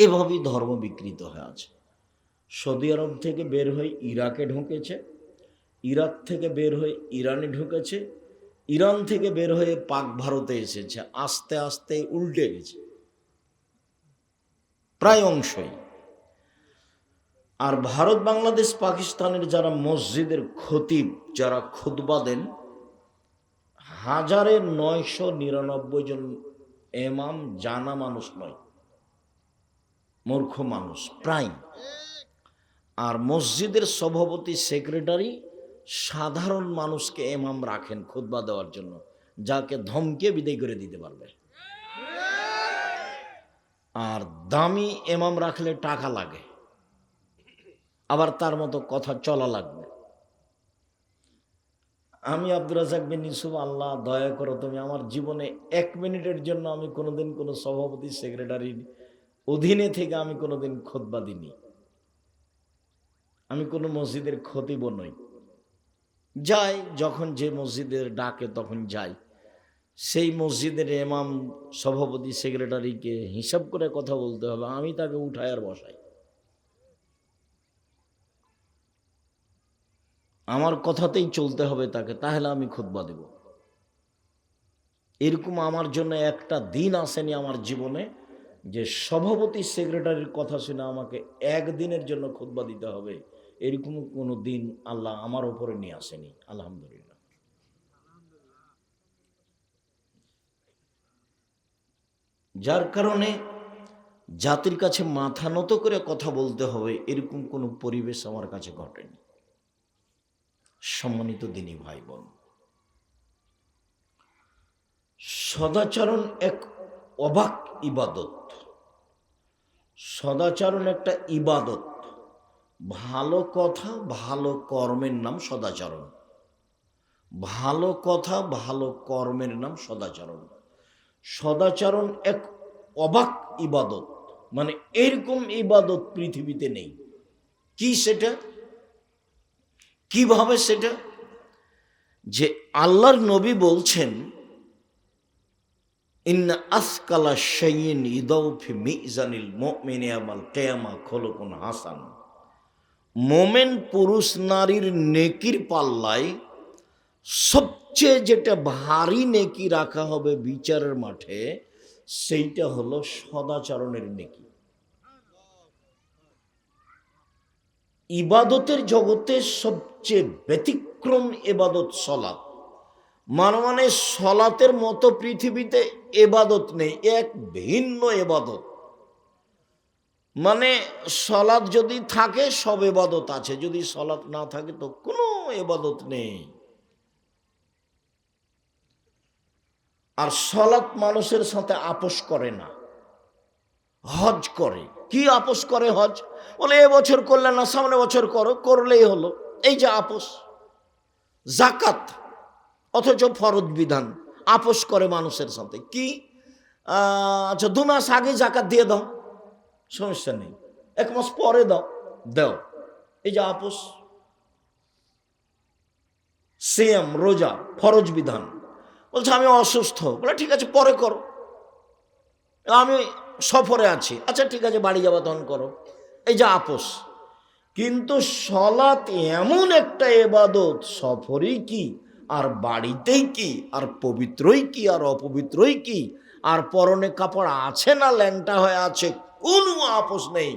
এভাবেই ধর্ম বিকৃত হয়ে আছে। সৌদি আরব থেকে বের হয়ে ইরাকে ঢুকেছে, ইরাক থেকে বের হয়ে ইরানে ঢুকেছে, ইরান থেকে বের হয়ে পাক ভারতে এসেছে। আস্তে আস্তে উল্টে গেছে প্রায় অংশই। আর ভারত, বাংলাদেশ, পাকিস্তানের যারা মসজিদের খতিব, যারা খুতবা দেন, 1999 জন এমাম জানা মানুষ নয়, মূর্খ মানুষ প্রায়। আর মসজিদের সভাপতি, সেক্রেটারি সাধারণ মানুষকে এমাম রাখেন খুতবা দেওয়ার জন্য, যাকে ধমকে বিদায় করে দিতে পারবে। আর দামি এমাম রাখলে টাকা লাগে, আবার তার মতো কথা চলা লাগবে। আমি আব্দুর রাজ্জাক বিন ইউসুফ, আল্লাহ দয়া করো তুমি, আমার জীবনে 1 মিনিটের জন্য আমি কোনোদিন কোনো সভাপতি, সেক্রেটারির অধীনে থেকে আমি কোনোদিন খুতবা দিইনি। আমি কোনো মসজিদের খতিব নই। যাই যখন যে মসজিদের ডাকে তখন যাই। সেই মসজিদের ইমাম, সভাপতি, সেক্রেটারিকে হিসাব করে কথা বলতে হবে, আমি তাকে উঠায় আর বসাই। আমার কথাতেই চলতে হবে তাকে, তাহলে আমি খুতবা দেব। এরকম আমার জন্য একটা দিন আসেনি আমার জীবনে যে সভাপতি, সেক্রেটারির কথা শুনে আমাকে 1 দিনের জন্য খুতবা দিতে হবে, এরকম কোনো দিন আল্লাহ আমার উপরে নিয়ে আসেনি, আলহামদুলিল্লাহ। যার কারণে জাতির কাছে মাথা নত করে কথা বলতে হবে, এরকম কোনো পরিবেশ আমার কাছে ঘটেনি। সম্মানিত দিনী ভাই বোন, সদাচরণ এক অবাক ইবাদত। সদাচরণ একটা ইবাদত। ভালো কথা, ভালো কর্মের নাম সদাচরণ। ভালো কথা, ভালো কর্মের নাম সদাচরণ। সদাচরণ এক অবাক ইবাদত, মানে এরকম ইবাদত পৃথিবীতে নেই। কি সেটা? কিভাবে সেটা? যে আল্লাহর নবী বলছেন, ইন্না আসকালা শাইইন ইদাউ ফি মিজানিল মুমিনি ইয়াউমাল কিয়ামা খুলুকুন হাসান। মোমেন পুরুষ নারীর নেকির পাল্লায় সবচেয়ে যেটা ভারী নেকি রাখা হবে বিচারের মাঠে, সেইটা হলো সদাচরণের নেকি। ইবাদতের জগতে সবচেয়ে ব্যতিক্রম ইবাদত সলাত। মানে সলাতের মতো পৃথিবীতে ইবাদত নেই, এক ভিন্ন ইবাদত। মানে সলাত যদি থাকে সব ইবাদত আছে, যদি সলাত না থাকে তো কোনো ইবাদত নেই। আর সলাত মানুষের সাথে আপোষ করে না, হজ করে। কি আপোষ করে? হজ বলে এবছর করলে না, সামনে বছর করো, করলেই হলো, এই যে আপোষ। জাকাত অথচ ফরজ বিধান, আপোষ করে মানুষের সাথে। কি আচ্ছা 2 মাস আগে জাকাত দিয়ে দাও, সমস্যা নেই, 1 মাস পরে দাও, দাও, এই যে আপোষ। সিয়াম, রোজা ফরজ বিধান, বলছে আমি অসুস্থ, বলে ঠিক আছে পরে করো, আমি সফরে আছি, আচ্ছা ঠিক আছে বাড়ি যাবা তখন করো, এই যে আপোষ। কিন্তু সলাত এমন একটা ইবাদত, সফরেই কি আর বাড়িতেই কি, আর পবিত্রই কি আর অপবিত্রই কি, আর পরনে কাপড় আছে না ল্যাংটা হয়ে আছে, কোনো আপোষ নেই।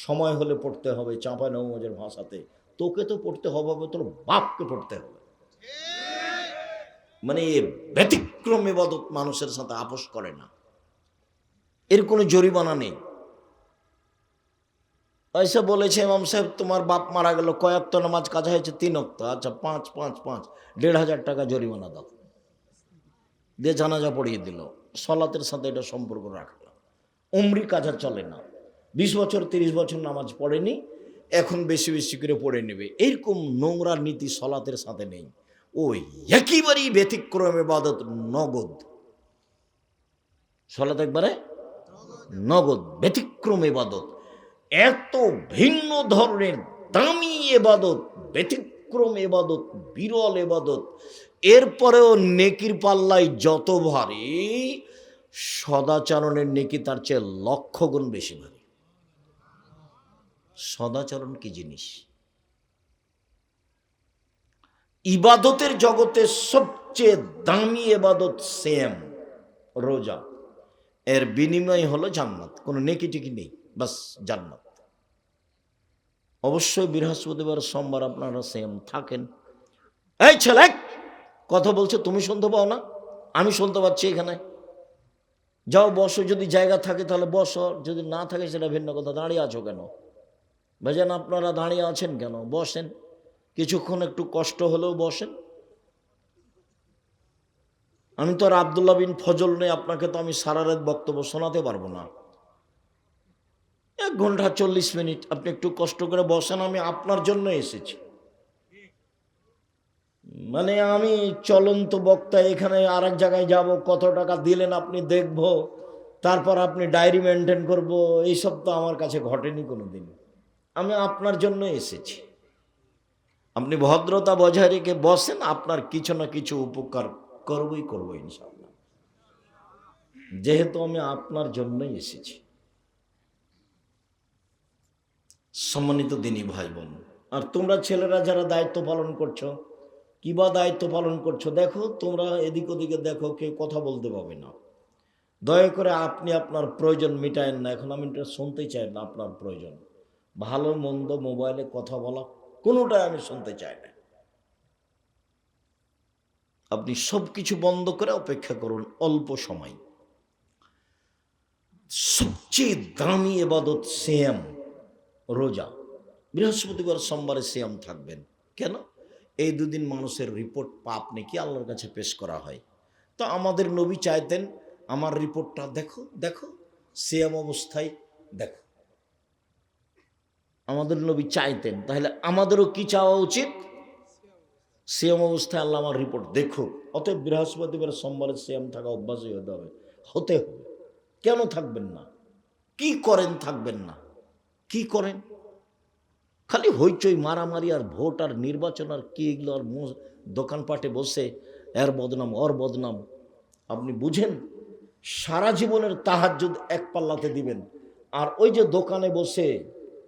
সময় হলে পড়তে হবে, চাঁপাই নবুয়ের ভাষাতে, তোকে তো পড়তে হবে, তোর বাপকে পড়তে হবে। মানে ব্যতিক্রম ইবাদত, মানুষের সাথে আপোষ করে না, এর কোনো জরিমানা নেই। ऐसा বলেছে ইমাম সাহেব, তোমার বাপ মারা গেল, কয় ওয়াক্ত নামাজ কাজা হয়েছে? 3 ওয়াক্ত। আচ্ছা 5 5 5 1,500 টাকা জরিমানা দাও, দিয়ে জানাজা পড়িয়ে দিল। সলাতের সাথে এটা সম্পর্ক রাখলো। উমরি কাজা চলে না, 20 বছর 30 বছর নামাজ পড়েনি, এখন বেশি বেশি করে পড়ে নেবে, এইরকম নোংরা নীতি সলাতের সাথে নেই। ওই একেবারেই ব্যতিক্রম ইবাদত, নগদ। সলাত একবারে নগদ, ব্যতিক্রম ইবাদত। এত ভিন্ন ধরনের দামি ইবাদত, ব্যতিক্রম ইবাদত, বিরল ইবাদত, এরপরেও নেকির পাল্লায় যত ভারী, সদাচরণের নেকি তার চেয়ে 1,00,000 গুণ বেশি ভারী। সদাচরণ কি জিনিস? ইবাদতের জগতে সবচেয়ে দামি ইবাদত সিয়াম, রোজা। এর বিনিময় হলো জান্নাত, কোনো নেকি টেকি নেই, বাস জান্নাত। অবশ্যই বৃহস্পতিবার সোমবার আপনারা সিয়াম থাকেন। এই ছেলে কথা বলছে, তুমি শুনতে পাও না? আমি শুনতে পাচ্ছি। এখানে যাও বসো, যদি জায়গা থাকে তাহলে বসো, যদি না থাকে সেটা ভিন্ন কথা। দাঁড়িয়ে আছো কেন ভাইজান? আপনারা দাঁড়িয়ে আছেন কেন? বসেন, কিছুক্ষণ একটু কষ্ট হলেও বসেন। আমি তো আর আব্দুল্লাহ বিন ফজল নেই, আপনাকে তো আমি সারা রাত বক্তব্য শোনাতে পারবো না। 1 ঘন্টা 40 মিনিট আপনি একটু কষ্ট করে বসেন, আমি আপনার জন্য এসেছি। মানে আমি চলন্ত বক্তা, এখানে আর এক জায়গায় যাব, কত টাকা দিলেন আপনি দেখবো, তারপর আপনি ডায়েরি মেনটেন করবো, এইসব তো আমার কাছে ঘটেনি কোনো দিন। আমি আপনার জন্য এসেছি। আপনি ভদ্রতা বজায় রেখে বসেন, আপনার কিছু না কিছু উপকার করবো ইনশাআল্লাহ, যেহেতু আমি আপনার জন্যই এসেছি। সম্মানিত দিনী ভাই বোন, আর তোমরা ছেলেরা যারা দায়িত্ব পালন করছো, কিবা দায়িত্ব পালন করছো, দেখো তোমরা এদিক ওদিকে দেখো, কেউ কথা বলতে পাবে না। দয়া করে আপনি আপনার প্রয়োজন মিটায়েন না। এখন আমি এটা শুনতে চাই না আপনার প্রয়োজন, ভালো মন্দ, মোবাইলে কথা বলা, কোনোটাই আমি শুনতে চাই না। আপনি সব কিছু বন্ধ করে অপেক্ষা করুন অল্প সময়। সবচেয়ে দামি ইবাদত সিয়াম, রোজা। বৃহস্পতিবার সোমবারে সিয়াম থাকবেন কেন? এই দুদিন মানুষের রিপোর্ট পাপ নাকি আল্লাহর কাছে পেশ করা হয়। তো আমাদের নবী চাইতেন আমার রিপোর্টটা দেখো, দেখো সিয়াম অবস্থায় দেখো। আমাদের নবী চাইতেন, তাহলে আমাদেরও কি চাওয়া উচিত? সিয়াম অবস্থায় আল্লাহ আমার রিপোর্ট দেখো। অতএব বৃহস্পতিবার সোমবারে সিয়াম থাকা অভ্যাসই হতে হবে, হতে হবে। কেন থাকবেন না? কি করেন থাকবেন না? কি করেন? খালি হইচই, মারামারি আর ভোট আর নির্বাচন আর কি এগুলো, আর দোকানপাটে বসে এর বদনাম ওর বদনাম। আপনি বুঝেন সারা জীবনের তাহাজ্জুদ এক পাল্লাতে দিবেন, আর ওই যে দোকানে বসে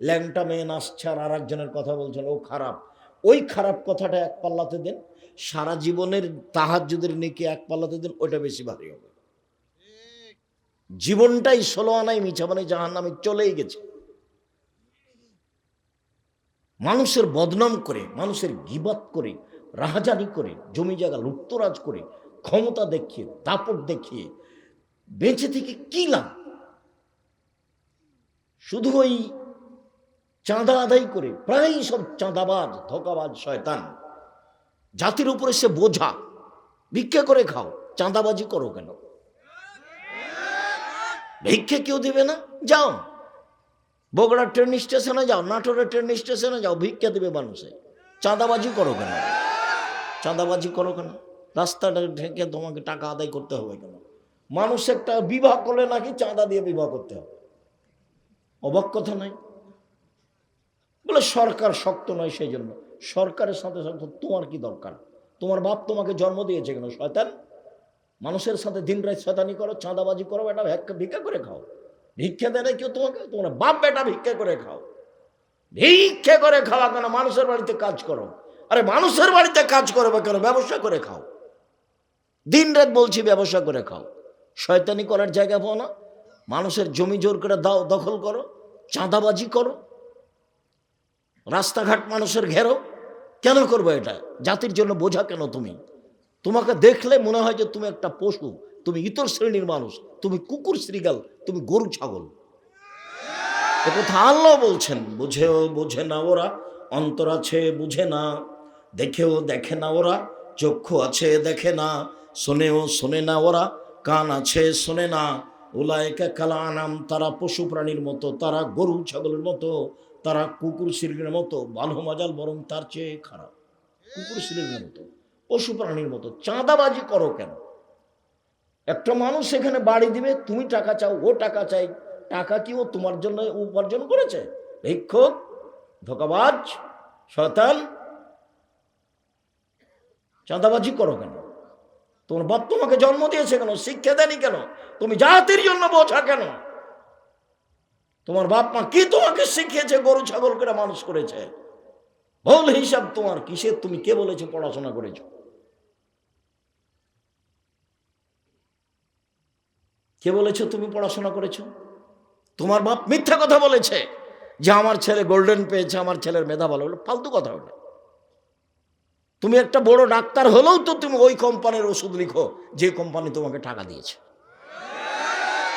ল্যাংটা মেয়ে নাচছে আর একজনের কথা বলছেন ও খারাপ, ওই খারাপ কথাটা এক পাল্লাতে দেন। সারা জীবনের তাহাজ্জুদের নেকি এক পাল্লাতে দেন, ওইটা বেশি ভারী হবে। জীবনটাই 16 আনায় মিছা, মানে জাহান্নামে চলেই গেছে। মানুষের বদনাম করে, মানুষের গীবত করে, রাহাজানি করে, জমি জায়গা লুপ্তরাজ করে, ক্ষমতা দেখিয়ে, দাপট দেখিয়ে বেঁচে থেকে কি লাভ? শুধু ওই চাঁদা আদায় করে, প্রায় সব চাঁদাবাজ, ধোঁকাবাজ, শয়তান। জাতির উপরে সে বোঝা। ভিক্ষা করে খাও, চাঁদাবাজি করো কেন? ভিক্ষা কেউ দেবে না? যাও বগুড়ার ট্রেন স্টেশনে যাও, নাটোরের ট্রেন স্টেশনে যাও, ভিক্ষা দেবে মানুষে। চাঁদাবাজি করো কেন? চাঁদাবাজি করো কেন? রাস্তাটা ঢেকে তোমাকে টাকা আদায় করতে হবে কেন? মানুষ একটা বিবাহ করলে নাকি চাঁদা দিয়ে বিবাহ করতে হবে? অবাক কথা নাই? বলে সরকার শক্ত নয়, সেই জন্য। সরকারের সাথে সাথে তোমার কি দরকার? তোমার বাপ তোমাকে জন্ম দিয়েছে কেন? শয়তান। মানুষের সাথে দিন রাত শয়তানি করো, চাঁদাবাজি করো, এটা ভিক্ষা করে খাও। ভিক্ষা দেয় না কেউ তোমাকে? তোমার বাপ বেটা ভিক্ষা করে খাও। ভিক্ষা করে খাওয়া কেন? মানুষের বাড়িতে কাজ করো। আরে মানুষের বাড়িতে কাজ করবে কেন? ব্যবসা করে খাও। দিন রাত বলছি ব্যবসা করে খাও। শয়তানি করার জায়গা পাও না? মানুষের জমি জোর করে দাও, দখল করো, চাঁদাবাজি করো, রাস্তাঘাট মানুষের ঘেরো। কেন করবো এটা? জাতির জন্য বোঝা কেন তুমি? তোমাকে দেখলে মনে হয় যে তুমি একটা পশু, তুমি ইতর শ্রেণীর মানুষ, তুমি কুকুর শ্রীগাল, তুমি গরু ছাগল। একথা আল্লাহ বলছেন। বুঝেও বোঝে না ওরা, অন্তর আছে বুঝে না, দেখেও দেখে না ওরা, চক্ষু আছে দেখে না, শোনেও শোনে না ওরা, কান আছে শোনে না। উলায়েকা কাল আনাম, তারা পশু প্রাণীর মতো, তারা গরু ছাগলের মতো, তারা কুকুর শ্রীর মতো। ভালো মজাল বরং তার চেয়ে খারাপ। কুকুর শ্রীর মতো, পশু প্রাণীর মতো। চাঁদাবাজি করো কেন? একটা মানুষ এখানে বাড়ি দিবে, তুমি টাকা চাও, ও টাকা চাই। টাকা কি ও তোমার জন্য উপার্জন করেছে? ভিক্ষুক, ধোঁকাবাজ, শয়তান। চাঁদাবাজি করো কেন? তোমার বাপ তোমাকে জন্ম দিয়েছে কেন? শিক্ষা দেয়নি কেন? তুমি জাতির জন্য বোঝা কেন? তোমার বাপ মা কি তোমাকে শিখিয়েছে? গরু ছাগল করে মানুষ করেছে। ভুল হিসাব তোমার কিসের? তুমি কে বলেছে পড়াশোনা করেছো? কে বলেছো তুমি পড়াশোনা করেছো? তোমার বাপ মিথ্যা কথা বলেছে যে আমার ছেলে গোল্ডেন পেয়েছে, আমার ছেলের মেধা ভালো হলো। ফালতু কথা ওটা। তুমি একটা বড় ডাক্তার হলেও তো তুমি ওই কোম্পানির ওষুধ লিখো যে কোম্পানি তোমাকে টাকা দিয়েছে।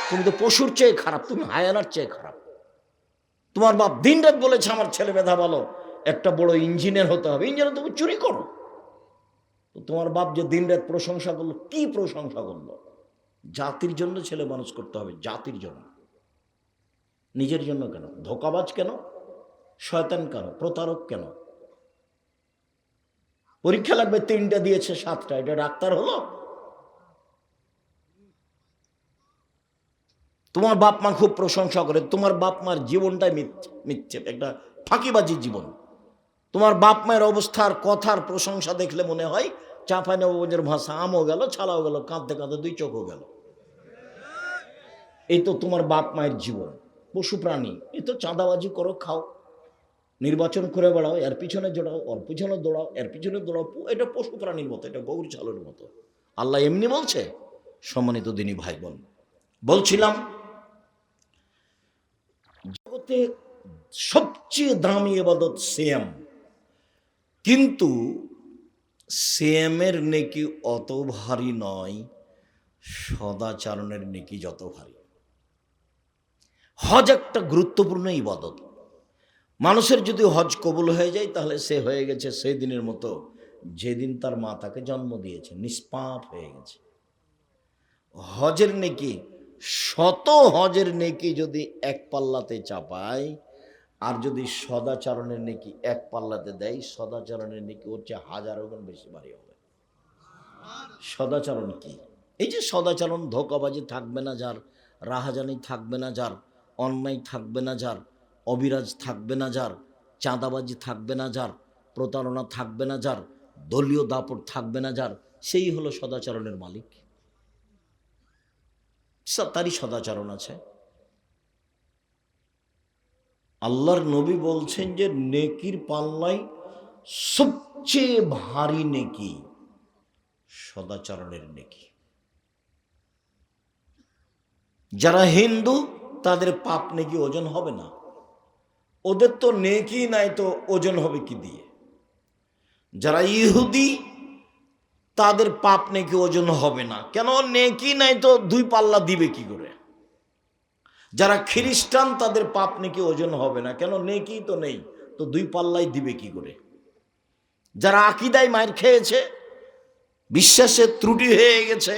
তুমি তো পশুর চেয়ে খারাপ, তুমি হায়ানার চেয়ে খারাপ। তোমার বাপ দিন রাত বলেছে আমার ছেলে মেধা ভালো, একটা বড় ইঞ্জিনিয়ার হতে হবে। ইঞ্জিনিয়ার তুমি চুরি করো। তো তোমার বাপ যে দিন রাত প্রশংসা করলো, কি প্রশংসা করলো? জাতির জন্য ছেলে মানুষ করতে হবে, জাতির জন্য, নিজের জন্য কেন? ধোঁকাবাজ কেন? শয়তান কেন? প্রতারক কেন? পরীক্ষা লাগবে 3টা দিয়েছে 7টা, এটা ডাক্তার হলো? তোমার বাপ মা খুব প্রশংসা করে। তোমার বাপ মার জীবনটাই মিথ্যে, একটা ফাঁকিবাজি জীবন। তোমার বাপ মায়ের অবস্থার কথার প্রশংসা দেখলে মনে হয় চাঁপাইনবাবগঞ্জের ভাষা, আমও গেল ছালাও গেল, কাঁদতে কাঁদতে 2 চোখও গেল। এই তো তোমার বাপ মায়ের জীবন। পশু প্রাণী, এই তো চাঁদাবাজি করো, খাও, নির্বাচন করে বেড়াও, এর পিছনে জোড়াও, ওর পিছনে দৌড়াও, এর পিছনে দৌড়াও। এটা পশু প্রাণীর মতো, এটা গরু ছাগলের মতো। আল্লাহ এমনি বলছে? সম্মানিত দিনী ভাই বোন, বলছিলাম জগতে সবচেয়ে দামি ইবাদত সিয়াম, কিন্তু সিয়ামের নেকি অত ভারী নয় সদাচারণের নেকি যত ভারী। হজ একটা গুরুত্বপূর্ণ ইবাদত। মানুষের যদি হজ কবুল হয়ে যায় তাহলে সে হয়ে গেছে সেই দিনের মতো যেদিন তার মা তাকে জন্ম দিয়েছে, নিষ্পাপ হয়ে গেছে। হজের নেকি, শত হজের নেকি যদি এক পাল্লাতে চাপায়, আর যদি সদাচরণের নেকি এক পাল্লাতে দেয়, সদাচরণের নেকি ওর চেয়ে 1000 গুণ বেশি ভারী হবে। সদাচরণ কি? এই যে সদাচরণ, ধোঁকাবাজি থাকবে না যার, রাহাজানি থাকবে না যার, অন্যায় থাকবে না যার, অবিরাজ থাকবে না যার, চাঁদাবাজি থাকবে না যার, প্রতারণা থাকবে না যার, দলীয় দাপট থাকবে না যার, সেই হলো সদাচরণের মালিক। তারই সদাচরণ আছে। আল্লাহর নবী বলছেন যে নেকির পাল্লায় সবচেয়ে ভারী নেকি সদাচরণের নেকি। যারা হিন্দু তাদের পাপ নেকি ওজন হবে না, ওদের তো নেকি নাই, তো ওজন হবে কি দিয়ে? যারা ইহুদি তাদের পাপ নেকি ওজন হবে না, কেন? নেকি নাই তো 2 পাল্লা দিবে কি করে? যারা খ্রিস্টান তাদের পাপ নেকি ওজন হবে না, কেন? নেকি তো নেই, তো 2 পাল্লাই দিবে কি করে? যারা আকীদায় মার খেয়েছে, বিশ্বাসের ত্রুটি হয়ে গেছে,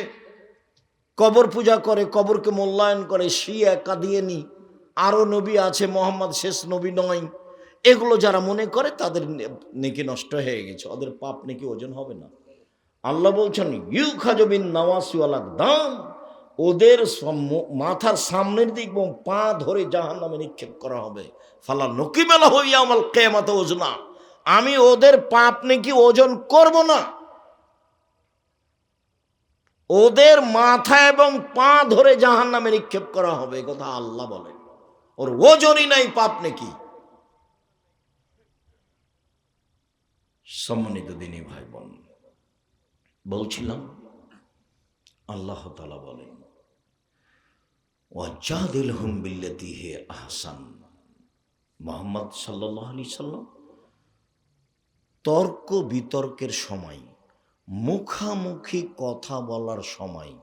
কবর পূজা করে, কবরকে মূল্যায়ন করে, শিয়া কাদিয়ানি, আরও নবী আছে, মোহাম্মদ শেষ নবী নয়, এগুলো যারা মনে করে তাদের নেকি নষ্ট হয়ে গেছে, ওদের পাপ নেকি ওজন হবে না। আল্লাহ বলছেন ইউখাজবিন নাওয়াসিওয়ালাক দাম, ওদের মাথার সামনের দিক এবং পা ধরে জাহান্নামে নিক্ষেপ করা হবে। ফালা নকিমেলা হইয়া আমাল কিয়ামতে ওজনা, আমি ওদের পাপ নাকি ওজন করব না। ওদের মাথা এবং পা ধরে জাহান্নামে নিক্ষেপ করা হবে, কথা আল্লাহ বলে। ওর ওজনই নাই পাপ নাকি। সম্মানিত দিনী ভাই বোন, বলছিলাম আল্লাহ তাআলা বলেন ওয়াজাদিলহুম বিল্লাতি হি আহসান। মুহাম্মদ সাল্লাল্লাহু আলাইহি সাল্লাম তর্ক বিতর্কের সময়, মুখামুখি কথা বলার সময়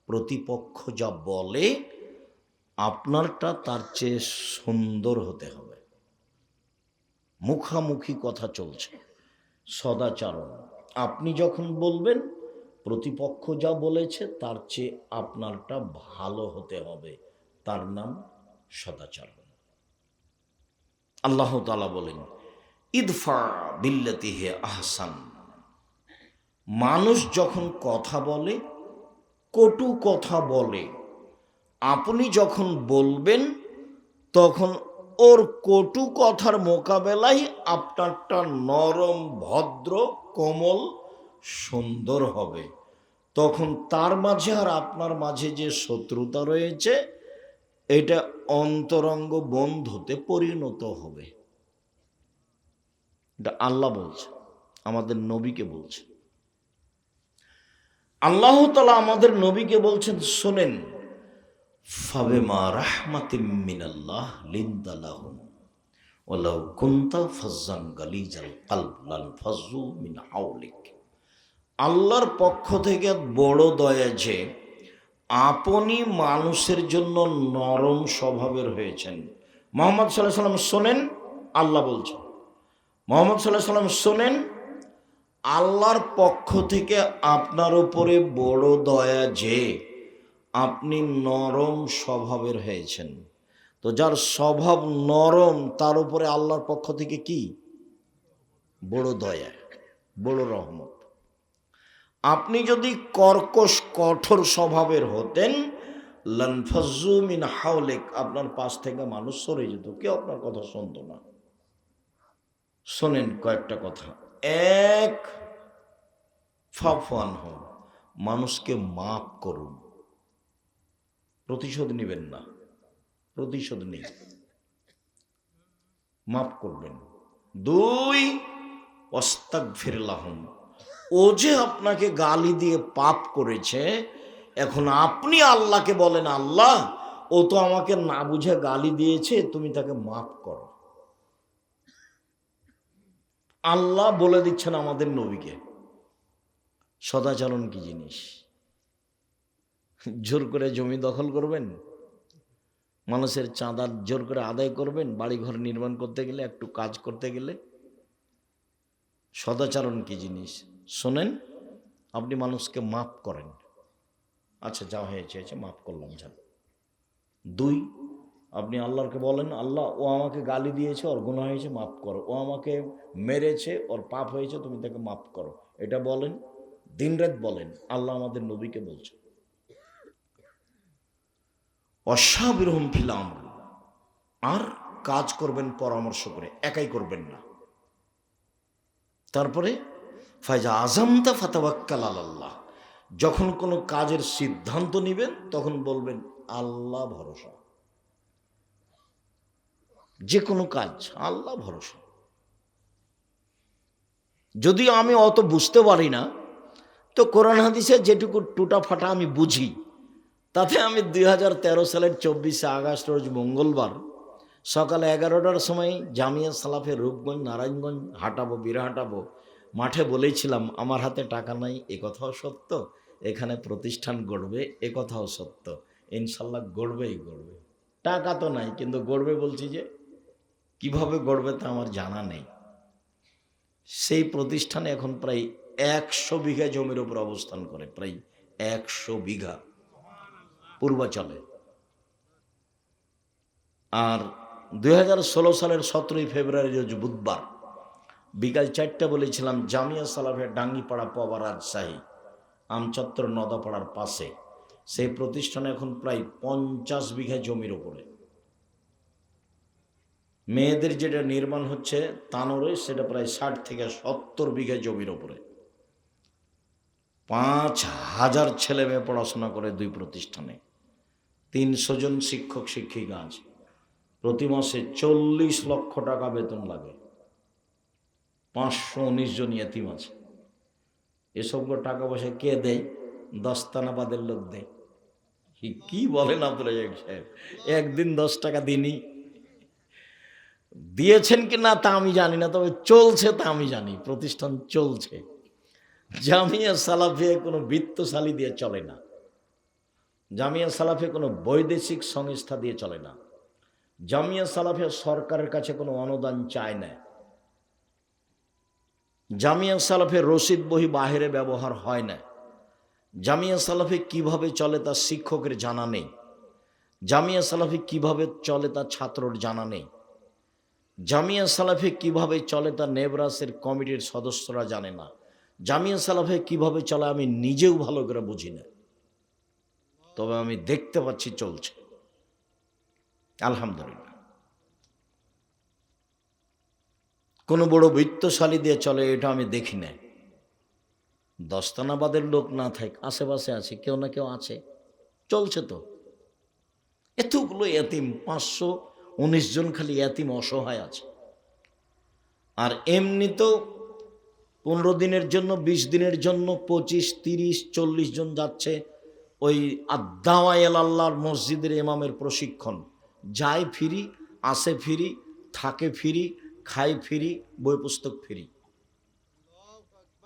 প্রতিপক্ষ যা বলে আপনারটা তার চেয়ে সুন্দর হতে হবে। মুখামুখি কথা চলছে, সদাচরণ। আপনি যখন বলবেন প্রতিপক্ষ যা বলেছে তার চেয়ে আপনারটা ভালো হতে হবে, তার নাম সদাচরণ। আল্লাহ তাআলা বলেন ইদফা বিল্লাতি হি আহসান। মানুষ যখন কথা বলে, কটু কথা বলে, আপনি যখন বলবেন তখন ওর কটু কথার মোকাবেলায় আপনারটা নরম, ভদ্র, কোমল, সুন্দর হবে। তখন তার মাঝে আর আপনার মাঝে যে শত্রুতা রয়েছে এটা অন্তরঙ্গ বন্ধুতে পরিণত হবে। এটা আল্লাহ বলছে, আমাদের নবীকে বলছে। আল্লাহ তাআলা আমাদের নবীকে বলছেন, শোনেন, ফাবিমা রাহমাতিম মিনাল্লাহ লিনতা লাহুম ওয়ালাউ কুনতা ফাজ্জান গালিজাল কলব লানফাজ্জু মিন হাওলিক। আল্লাহর পক্ষ থেকে বড় দয়া যে আপনি মানুষের জন্য নরম স্বভাবের হয়েছেন। মুহাম্মদ সাল্লাল্লাহু আলাইহি সাল্লাম শোনেন, আল্লাহ বলছেন, মুহাম্মদ সাল্লাল্লাহু আলাইহি সাল্লাম শোনেন, আল্লাহর পক্ষ থেকে আপনার উপরে বড় দয়া যে আপনি নরম স্বভাবের হয়েছেন। তো যার স্বভাব নরম তার উপরে আল্লাহর পক্ষ থেকে কি বড় দয়া, বড় রহমত। আপনি যদি কর্কশ কঠোর স্বভাবের হতেন, লানফাজ্জু মিন হাওলিক, আপনার পাশ থেকে মানুষ সরে যেত, কেউ আপনার কথা শুনতো না। শোনেন কয়েকটা কথা। এক, ফাফু আনহুম, মানুষকে মাফ করুন, প্রতিশোধ নেবেন না, প্রতিশোধ নেই, মাফ করবেন। দুই, ওয়াস্তাগফির লাহুম, ও যে আপনাকে গালি দিয়ে পাপ করেছে, এখন আপনি আল্লাহকে বলেন, আল্লাহ ও তো আমাকে না বুঝে গালি দিয়েছে, তুমি তাকে মাফ করো। আল্লাহ বলে দিচ্ছেন আমাদের নবীকে। সদাচরণ কি জিনিস? জোর করে জমি দখল করবেন, মানুষের চাঁদা জোর করে আদায় করবেন, বাড়িঘর নির্মাণ করতে গেলে, একটু কাজ করতে গেলে? সদাচরণ কি জিনিস? শোনেন, আপনি মানুষকে মাফ করেন, আচ্ছা যা হয়েছে মাফ করলাম, যান। দুই, আপনি আল্লাহকে বলেন, আল্লাহ ও আমাকে গালি দিয়েছে, ওর গুনাহ হয়েছে, মাফ করো। ও আমাকে মেরেছে, ওর পাপ হয়েছে, তুমি তাকে মাফ করো। এটা বলেন, দিনরাত বলেন। আল্লাহ আমাদের নবীকে বলছে। অসাবিরহুম ফিল আমর, আর কাজ করবেন পরামর্শ করে, একাই করবেন না। তারপরে ফাইজা আযামতা ফাতাওয়াক্কাল আলাল্লাহ, যখন কোনো কাজের সিদ্ধান্ত নেবেন তখন বলবেন আল্লাহ ভরসা। যে কোনো কাজ আল্লাহ ভরসা। যদিও আমি অত বুঝতে পারি না, তো কোরআন হাদিসে যেটুকু টুটা ফাটা আমি বুঝি, তাতে আমি 2013 সালের 24শে আগস্ট রোজ মঙ্গলবার সকালে 11টার সময় জামিয়া সালাফের রূপগঞ্জ নারায়ণগঞ্জ হাঁটাবো, হাঁটাবো, মাঠে বলেছিলাম আমার হাতে টাকা নাই, এ কথাও সত্য, এখানে প্রতিষ্ঠান গড়বে এ কথাও সত্য, ইনশাল্লাহ গড়বেই গড়বে। টাকা তো নাই, কিন্তু গড়বে বলছি, যে কিভাবে গড়বে তা আমার জানা নেই। সেই প্রতিষ্ঠানে এখন প্রায় 100 বিঘা জমির উপর অবস্থান করে, প্রায় 100 বিঘা পূর্বাচলে। আর 2016 সালের 17ই ফেব্রুয়ারি রোজ বুধবার বিকাল 4টা বলেছিলাম জামিয়া সালাফের ডাঙ্গিপাড়া পবা রাজশাহী আমচত্বর নদাপাড়ার পাশে সেই প্রতিষ্ঠানে এখন প্রায় 50 বিঘা জমির উপরে মেয়েদের যেটা নির্মাণ হচ্ছে তানোরে, সেটা প্রায় 60 থেকে 70 বিঘা জমির উপরে। 5000 ছেলে মেয়ে পড়াশোনা করে দুই প্রতিষ্ঠানে, 300 জন শিক্ষক শিক্ষিকা আছে, প্রতি মাসে 40 লক্ষ টাকা বেতন লাগে, 519 জন ইয়েতিম আছে। এসব টাকা পয়সা কে দেয়? দস্তানাবাদের লোক দেয়। কি বলেন আব্দুল রাজ্জাক সাহেব? একদিন 10 টাকা দিনই দিয়েছেন কি না তা আমি জানি না, তবে চলছে তা আমি জানি, প্রতিষ্ঠান চলছে। জামিয়া সালাফিয়া কোনো বিত্তশালী দিয়ে চলে না, জামিয়া সালাফিয়া কোনো বৈদেশিক সংস্থা দিয়ে চলে না, জামিয়া সালাফিয়া সরকারের কাছে কোনো অনুদান চায় না, জামিয়া সালাফের রসিদ বহি বাহিরে ব্যবহার হয় না, জামিয়া সালাফি কিভাবে চলে তা শিক্ষকের জানা নেই, জামিয়া সালাফি কিভাবে চলে তা ছাত্রর জানা নেই, জামিয়া সালাফি কিভাবে চলে তা নেবরাসের কমিটির সদস্যরা জানে না, জামিয়া সালাফি কিভাবে চলে আমি নিজেও ভালো করে বুঝি না, তবে আমি দেখতে পাচ্ছি চলছে, আলহামদুলিল্লাহ। কোনো বড় বৃত্তশালী দিয়ে চলে এটা আমি দেখি না। দস্তানাবাদের লোক না থাক, আশেপাশে আছে, কেউ না কেউ আছে, চলছে তো। এতগুলো এতিম, 519 জন খালি এতিম অসহায় আছে। আর এমনি তো 15 দিনের জন্য, 20 দিনের জন্য 25, 30, 40 জন যাচ্ছে ওই আদাওয়ায়েল আল্লাহর মসজিদের ইমামের প্রশিক্ষণ। যায় ফিরি, আসে ফিরি, থাকে ফিরি, খায় ফিরি, বই পুস্তক ফিরি।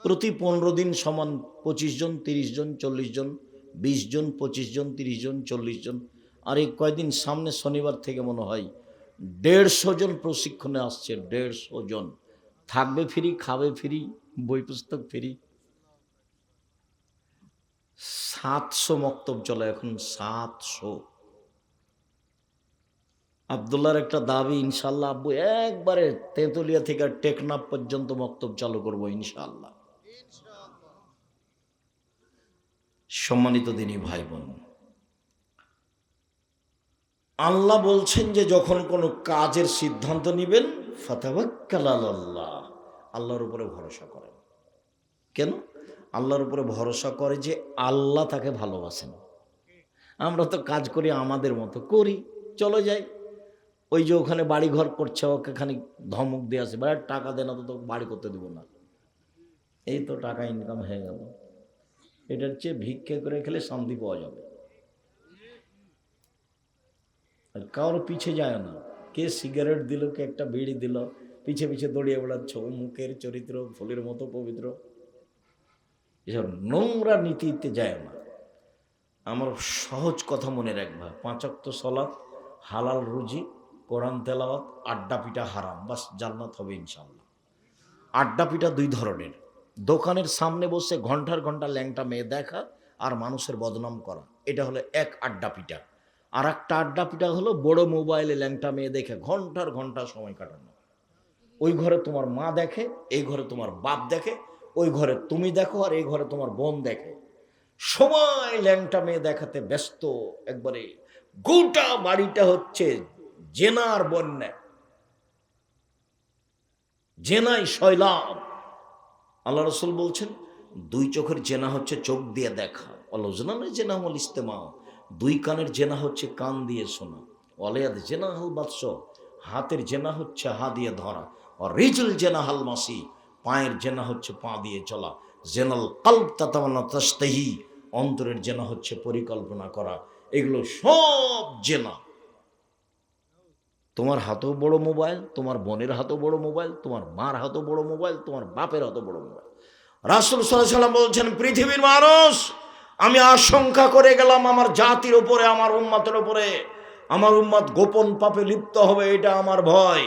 প্রতি 15 দিন সমান 25 জন, 30 জন, 40 জন, 20 জন, 25 জন, 30 জন, 40 জন। আর এই কয়দিন সামনে শনিবার থেকে মনে হয় 150 জন প্রশিক্ষণে আসছে। 150 জন থাকবে ফ্রি, খাবে ফ্রি, বই পুস্তক ফ্রি। 700 মক্তব চলে এখন, 700। আব্দুল্লাহর একটা দাবি, ইনশাল্লাহ আব্বু একবারে তেঁতুলিয়া থেকে টেকনাফ পর্যন্ত মক্তব চালু করবো ইনশাআল্লাহ। সম্মানিত দিনী ভাই বোন, আল্লাহ বলছেন যে যখন কোনো কাজের সিদ্ধান্ত নিবেন ফাতাওয়াক্কাল আলাল্লাহ, আল্লাহর উপরে ভরসা করেন। কেন? আল্লাহর উপরে ভরসা করে যে আল্লাহ তাকে ভালোবাসেন। আমরা তো কাজ করি আমাদের মতো করি, চলে যাই। ওই যে ওখানে বাড়ি ঘর করছে, ওকে খানিক ধমক দিয়ে আসে, ভাই টাকা দেন না তো বাড়ি করতে দেবো না। এই তো টাকা ইনকাম হয়ে গেল। এটার চেয়ে ভিক্ষে করে খেলে শান্তি পাওয়া যাবে। আর কারোর পিছে যায় না, কে সিগারেট দিল, কে একটা বিড়ি দিল, পিছে পিছে দৌড়িয়ে বেড়াচ্ছ। ও মুখের চরিত্র ফুলের মতো পবিত্র, এসব নোংরা নীতিতে যায় না। আমার সহজ কথা মনে রাখবা, 5 ওয়াক্ত সালাত, হালাল রুজি, কোরআন তেলাওয়াত, আড্ডা পিটা হারাম, বাস জান্নাত হবে ইনশাআল্লাহ। আড্ডা পিটা 2 ধরনের। দোকানের সামনে বসে ঘন্টার ঘন্টা ল্যাংটা মেয়ে দেখা আর মানুষের বদনাম করা, এটা হলো এক আড্ডা পিটা। আর একটা আড্ডা পিটা হলো বড় মোবাইলে ল্যাংটা মেয়ে দেখে ঘন্টার ঘন্টা সময় কাটানো। ওই ঘরে তোমার মা দেখে, এই ঘরে তোমার বাপ দেখে, ওই ঘরে তুমি দেখো, আর এই ঘরে তোমার বোন দেখে। সবাই ল্যাংটা মেয়ে দেখাতে ব্যস্ত, একবারে গোটা বাড়িটা হচ্ছে জেনার বন্যা, জেনাই সয়লাব। আল্লাহ রসুল বলছেন 2 চোখের জেনা হচ্ছে চোখ দিয়ে দেখা, অলজনানের জেনা হল ইস্তেমা। 2 কানের জেনা হচ্ছে কান দিয়ে শোনা, অলেয়াদ জেনা হল বাদশ, হাতের জেনা হচ্ছে হা দিয়ে ধরা, আর রিজুল জেনা হাল মাসি, পায়ের জেনা হচ্ছে পা দিয়ে চলা, জেনাল কালব তাতামান্না তাস্তাহি, অন্তরের জেনা হচ্ছে পরিকল্পনা করা। এগুলো সব জেনা। তোমার হাতেও বড় মোবাইল, তোমার বোনের হাতেও বড় মোবাইল, তোমার মার হাতেও বড় মোবাইল, তোমার বাপের হাতেও বড় মোবাইল। রাসূল সাল্লাল্লাহু আলাইহি ওয়াসাল্লাম বলছেন, পৃথিবীর মানুষ, আমি আশঙ্কা করে গেলাম আমার জাতির উপরে, আমার উম্মতের উপরে, আমার উম্মত গোপন পাপে লিপ্ত হবে, এটা আমার ভয়।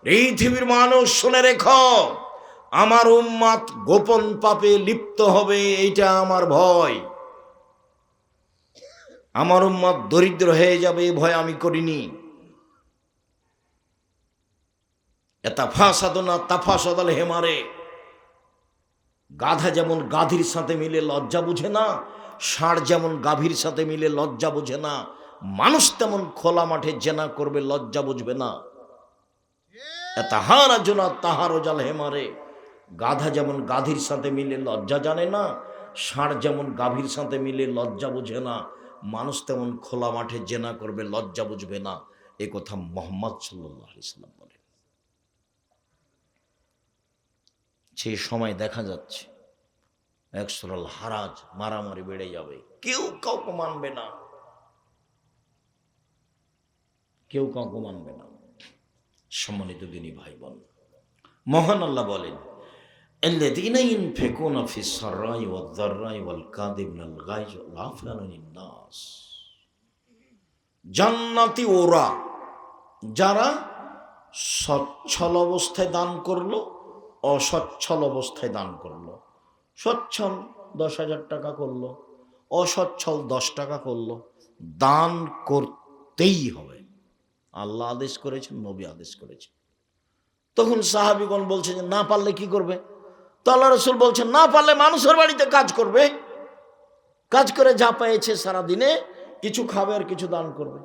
পৃথিবীর মানুষ শুনে রেখো, আমার উম্মত গোপন পাপে লিপ্ত হবে, এইটা আমার ভয়। আমার উম্মত দরিদ্র হয়ে যাবে, এই ভয় আমি করিনি। এতাফাসাদনা তাফাসাদাল হেমারে, গাধা যেমন গাধীর সাথে মিলে লজ্জা বুঝে না, ষাঁড় যেমন গাভীর সাথে মিলে লজ্জা বুঝে না, মানুষ তেমন খোলা মাঠে জেনা করবে, লজ্জা বুঝবে না। এতাহারা জোনা তাহারো জাল হেমারে, গাধা যেমন গাধীর সাথে মিলে লজ্জা জানে না, ষাঁড় যেমন গাভীর সাথে মিলে লজ্জা বুঝে না, মানুষ তেমন খোলা মাঠে জেনা করবে, লজ্জা বুঝবে না। এ কথা মুহাম্মদ সাল্লাল্লাহু আলাইহি সাল্লাম বলেন। সেই সময় দেখা যাচ্ছে একসরাল হারাজ, মারামারি বেড়ে যাবে, কেউ কাউকে মানবে না, কেউ কাউকে মানবে না। সম্মানিত দিনী ভাই বোন, মহান আল্লাহ বলেন, আল্লাযীনা ইউনফিকুনা ফিস সাররাই ওয়াদ দাররাই ওয়াল কাযিমিনাল গায়জ ওয়াল আফিনা আনিন নাস। জান্নাতি ওরা যারা সচ্ছল অবস্থায় দান করলো, অসচ্ছল অবস্থায় দান করলো। সচ্ছল 10,000 টাকা করলো, অসচ্ছল 10 টাকা করলো, দান করতেই হবে। আল্লাহ আদেশ করেছেন, নবী আদেশ করেছেন। তখন সাহাবীগণ বলছে যে না পারলে কি করবে? তো আল্লাহ রাসূল বলছেন, না পারলে মানুষের বাড়িতে কাজ করবে, কাজ করে যা পেয়েছে সারাদিনে কিছু খাবে আর কিছু দান করবে।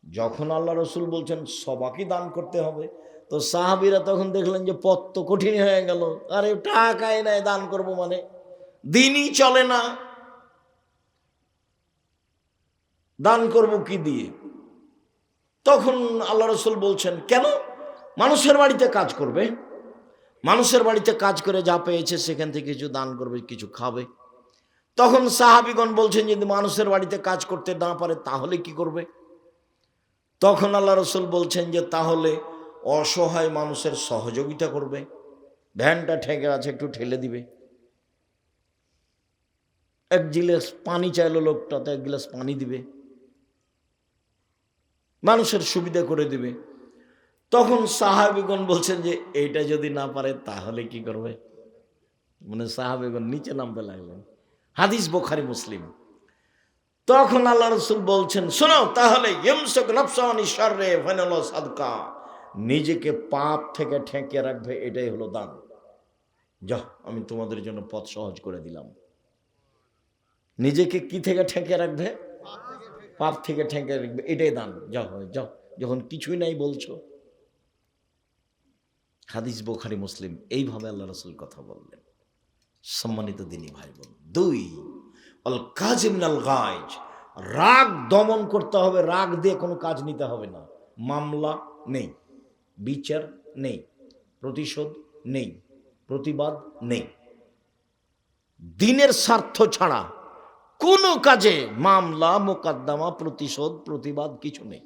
যখন আল্লাহ রসুল বলছেন সবাইকে দান করতে হবে, তো সাহাবীরা তখন দেখলেন যে পথ তো কঠিন হয়ে গেল। আরে টাকাই নাই, দান করব মানে? দিনই চলে না, দান করব কি দিয়ে? তখন আল্লাহ রসুল বলছেন, কেন? মানুষের বাড়িতে কাজ করবে, মানুষের বাড়িতে কাজ করে যা পেয়েছে সেখান থেকে কিছু দান করবে, কিছু খাবে। তখন সাহাবীগণ বলছেন, যদি মানুষের বাড়িতে কাজ করতে না পারে তাহলে কি করবে? তখন আল্লাহ রসুল বলছেন যে তাহলে অসহায় মানুষের সহযোগিতা করবে, ভ্যানটা ঠেকে আছে একটু ঠেলে দিবে, এক গিলাস পানি চাইলো লোকটা, তো এক গিলাস পানি দিবে, মানুষের সুবিধা করে দিবে। তখন সাহাবীগণ বলছেন যে এইটা যদি না পারে তাহলে কি করবে? মানে সাহাবীগণ নিচে নামতে লাগলেন। হাদিস বুখারী মুসলিম। তখন আল্লাহ রসুল বলছেন, শোনো তাহলে ইমসাক নাফসানি শাররে ফানাল সাদকা, নিজেকে পাপ থেকে ঠেকিয়ে রাখবে, এটাই হলো দান। যা, আমি তোমাদের জন্য পথ সহজ করে দিলাম। নিজেকে কি থেকে ঠেকিয়ে রাখবে? পাপ থেকে ঠেকিয়ে রাখবে, এটাই দান। যাও যাও, যখন কিছুই নাই বলছো। হাদিস বুখারী মুসলিম। এইভাবে আল্লাহ রসুল কথা বললেন। সম্মানিত দিনী ভাই বোন, 2 আল কাযিম মিনাল গায়জ, রাগ দমন করতে হবে। রাগ দিয়ে কোনো কাজ নিতে হবে না। মামলা নেই, বিচার নেই, প্রতিশোধ নেই, প্রতিবাদ নেই। দিনের স্বার্থ ছাড়া কোনো কাজে মামলা, মোকদ্দমা, প্রতিশোধ, প্রতিবাদ কিছু নেই,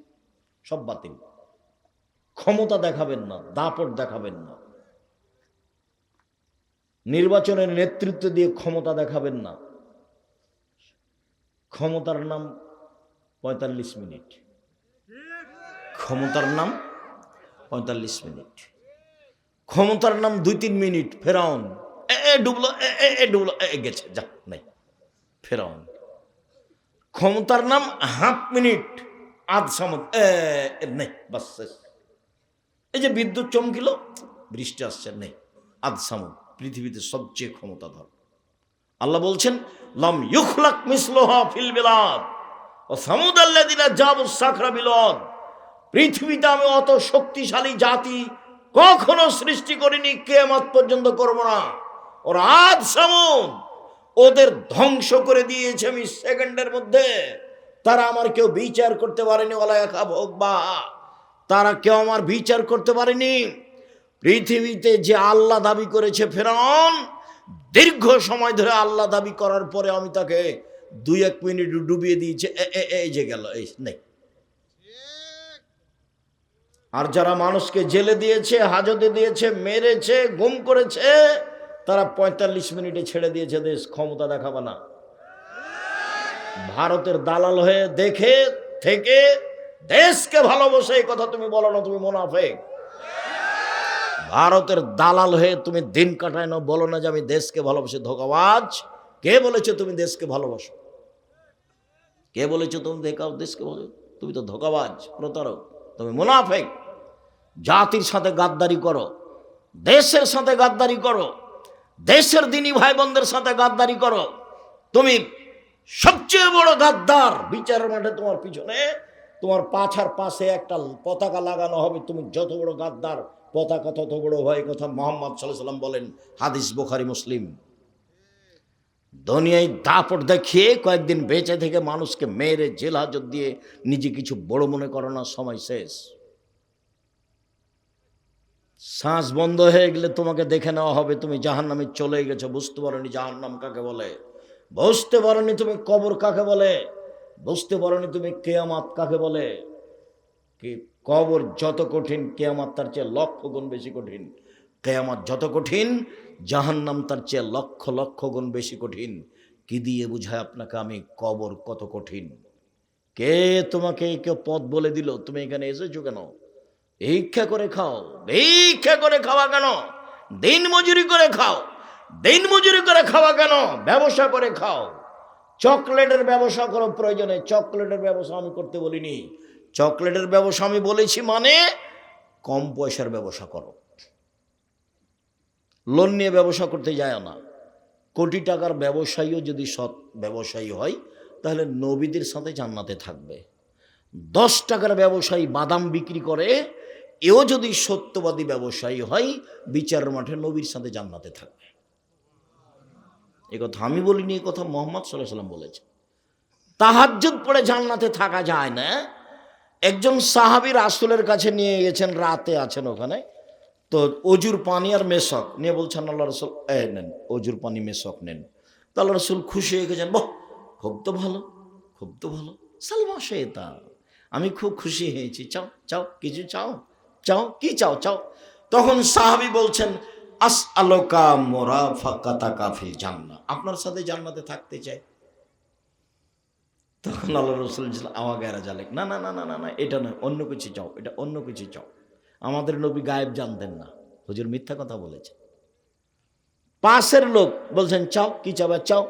সব বাতিল। ক্ষমতা দেখাবেন না, দাপট দেখাবেন না, নির্বাচনের নেতৃত্ব দিয়ে ক্ষমতা দেখাবেন না। ক্ষমতার নাম 45 মিনিট, ক্ষমতার নাম 45 মিনিট, ক্ষমতার নাম 2-3 মিনিট। ফেরাউন ডুবলো, ডুবলো, গেছে, যা নাই ফেরাউন। ক্ষমতার নাম হাফ মিনিট, আধ সামত নেই, বাস শেষ। এই যে বিদ্যুৎ চমকিল, বৃষ্টি আসছে, নেই, আধ সামত। পৃথিবীতে সবচেয়ে ক্ষমতাধর আল্লাহ বলছেন, লাম ইউখলাক মিসলুহা ফিল বিলাদ ওয়া সামুদাল্লাযিনা জাবুস সাখরা বিলদ, পৃথিবীতে আমি অত শক্তিশালী জাতি কখনো সৃষ্টি করিনি, কিয়ামত পর্যন্ত করব না। ওরা আদ সামুদ, ওদের ধ্বংস করে দিয়েছে আমি সেকেন্ডের মধ্যে। তারা আমার কেউ বিচার করতে পারেনি, ওয়ালা ইয়াখাবুবা, তারা কেউ আমার বিচার করতে পারেনি। পৃথিবীতে যে আল্লাহ দাবি করেছে ফেরাউন, দীর্ঘ সময় ধরে আল্লাহ দাবি করার পরে আমি তাকে 2-1 মিনিট ডুবিয়ে দিয়েছে, এই যে গেল, এই নেই। আর যারা মানুষকে জেলে দিয়েছে, হাজতে দিয়েছে, মেরেছে, গুম করেছে, তারা 45 মিনিটে ছেড়ে দিয়েছে দেশ। ক্ষমতা দেখাবে না। ভারতের দালাল হয়ে দেখে থেকে দেশকে ভালোবাসে, এই কথা তুমি বলো না, তুমি মুনাফিক। ভারতের দালাল হয়ে তুমি দিন কাটায় না, বলো না যে আমি দেশকে ভালোবাসি, ধোঁকাবাজ। কে বলেছে তুমি দেশকে ভালোবাসো? কে বলেছে তুমি দেশকে ভালো? তুমি তো ধোঁকাবাজ, প্রতারক, তুমি মুনাফিক। জাতির সাথে গাদ্দারি করো, দেশের সাথে গাদ্দারি করো, দেশের দিনী ভাই বোনদের সাথে গাদ্দারি করো। তুমি সবচেয়ে বড় গাদ্দার। বিচারের মাঠে তোমার পিছনে, তোমার পাছার পাশে একটা পতাকা লাগানো হবে, তুমি যত বড় গাদ্দার, পতাকা তত বড় হয়। কথা মুহাম্মদ সাল্লাল্লাহু আলাইহি ওয়াসাল্লাম বলেন, হাদিস বুখারী মুসলিম। দুনিয়ায় দাপট দেখিয়ে কয়েকদিন বেঁচে থেকে মানুষকে মেরে জেল হাজত দিয়ে নিজে কিছু বড় মনে করো না, সময় শেষ। শ্বাস বন্ধ হয়ে গেলে তোমাকে দেখে নেওয়া হবে, তুমি জাহান্নামে চলে গেছো। বুঝতে পারোনি জাহান্নাম কাকে বলে, বুঝতে পারোনি তুমি কবর কাকে বলে, বুঝতে পারোনি তুমি কিয়ামত কাকে বলে। কি কবর যত কঠিন, কিয়ামত তার চেয়ে লক্ষ গুণ বেশি কঠিন। কিয়ামত যত কঠিন, জাহান্নাম তার চেয়ে লক্ষ লক্ষ গুণ বেশি কঠিন। কি দিয়ে বুঝায় আপনাকে আমি কবর কত কঠিন? কে তোমাকে কেউ পথ বলে দিল? তুমি এখানে এসেছো কেন? ভিক্ষা করে খাও। ভিক্ষা করে খাওয়া কেন? দিন মজুরি করে খাও। দিন মজুরি করে খাওয়া কেন? ব্যবসা করে খাও। চকলেটের ব্যবসা করো প্রয়োজনে। চকলেটের ব্যবসা আমি করতে বলিনি। চকলেটের ব্যবসা আমি বলেছি মানে কম পয়সার ব্যবসা করো। লোন নিয়ে ব্যবসা করতে যায় না। কোটি টাকার ব্যবসায়ীও যদি সৎ ব্যবসায়ী হয়, তাহলে নবীদের সাথে জান্নাতে থাকবে। 10 টাকার ব্যবসায়ী বাদাম বিক্রি করে, এও যদি সত্যবাদী ব্যবসায়ী হয়, বিচারের মাঠে নবীর সাথে জান্নাতে থাকবে। এই কথা আমি বলিনি, এই কথা মুহাম্মদ সাল্লাল্লাহু আলাইহি ওয়াসাল্লাম বলেছে। তাহাজ্জুদ পড়ে জান্নাতে থাকা যায় না, একজন সাহাবী রাসূলের কাছে নিয়ে গেছেন, রাতে আছেন ওখানে, তো অজুর পানি আর মেশক নিয়ে বলছেন আল্লাহ রসুল নেন, অজুর পানি মেশক নেন। তো আল্লাহ রসুল খুশি হয়ে গেছেন, বাহ খুব তো ভালো, খুব তো ভালো, সালমা শেতা, আমি খুব খুশি হয়েছি, চাও চাও কিছু চাও, চাও কি চাও চাও। তখন সাহাবী বলছেন, আস আলোকা মোরাফাকাতাকা ফিল জান্নাহ, আপনার সাথে জান্নাতে থাকতে চাই। তখন আল্লাহ রসুল আমাকে এরা জালেক, না না না না না না, এটা নয়, অন্য কিছু চাও, এটা অন্য কিছু চাও। আমাদের নবী গায়েব জানতেন না, হুজুর মিথ্যা কথা বলেছে। পাশের লোক বলছেন চাও, কি চাবে চাও।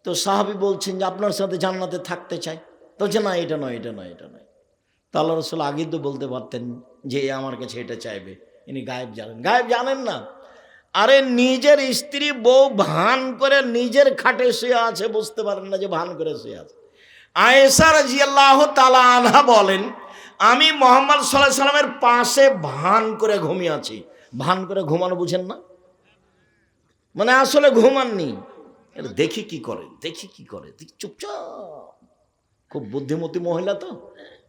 তো সাহাবী বলছেন যে আপনার সাথে জান্নাতে থাকতে চাই। তো বলছে না এটা নয়, এটা নয়, এটা নয়। তা আল্লাহ রসুল আগে তো বলতে পারতেন যে এ আমার কাছে এটা চাইবে, ইনি গায়েব জানেন। গায়েব জানেন না, আরে নিজের স্ত্রী বউ ভান করে নিজের খাটে শুয়ে আছে, বুঝতে পারেন না যে ভান করে শুয়ে আছে। আয়েশা রাদিয়াল্লাহু তাআলা আনহা বলেন, আমি মুহাম্মদ সাল্লাল্লাহু আলাইহি সাল্লামের পাশে ভান করে ঘুমিয়ে আছি। ভান করে ঘুমানো বুঝেন না, মানে আসলে ঘুমাননি। এটা দেখি কি করে, দেখি কি করে, চুপচাপ, খুব বুদ্ধিমতী মহিলা তো,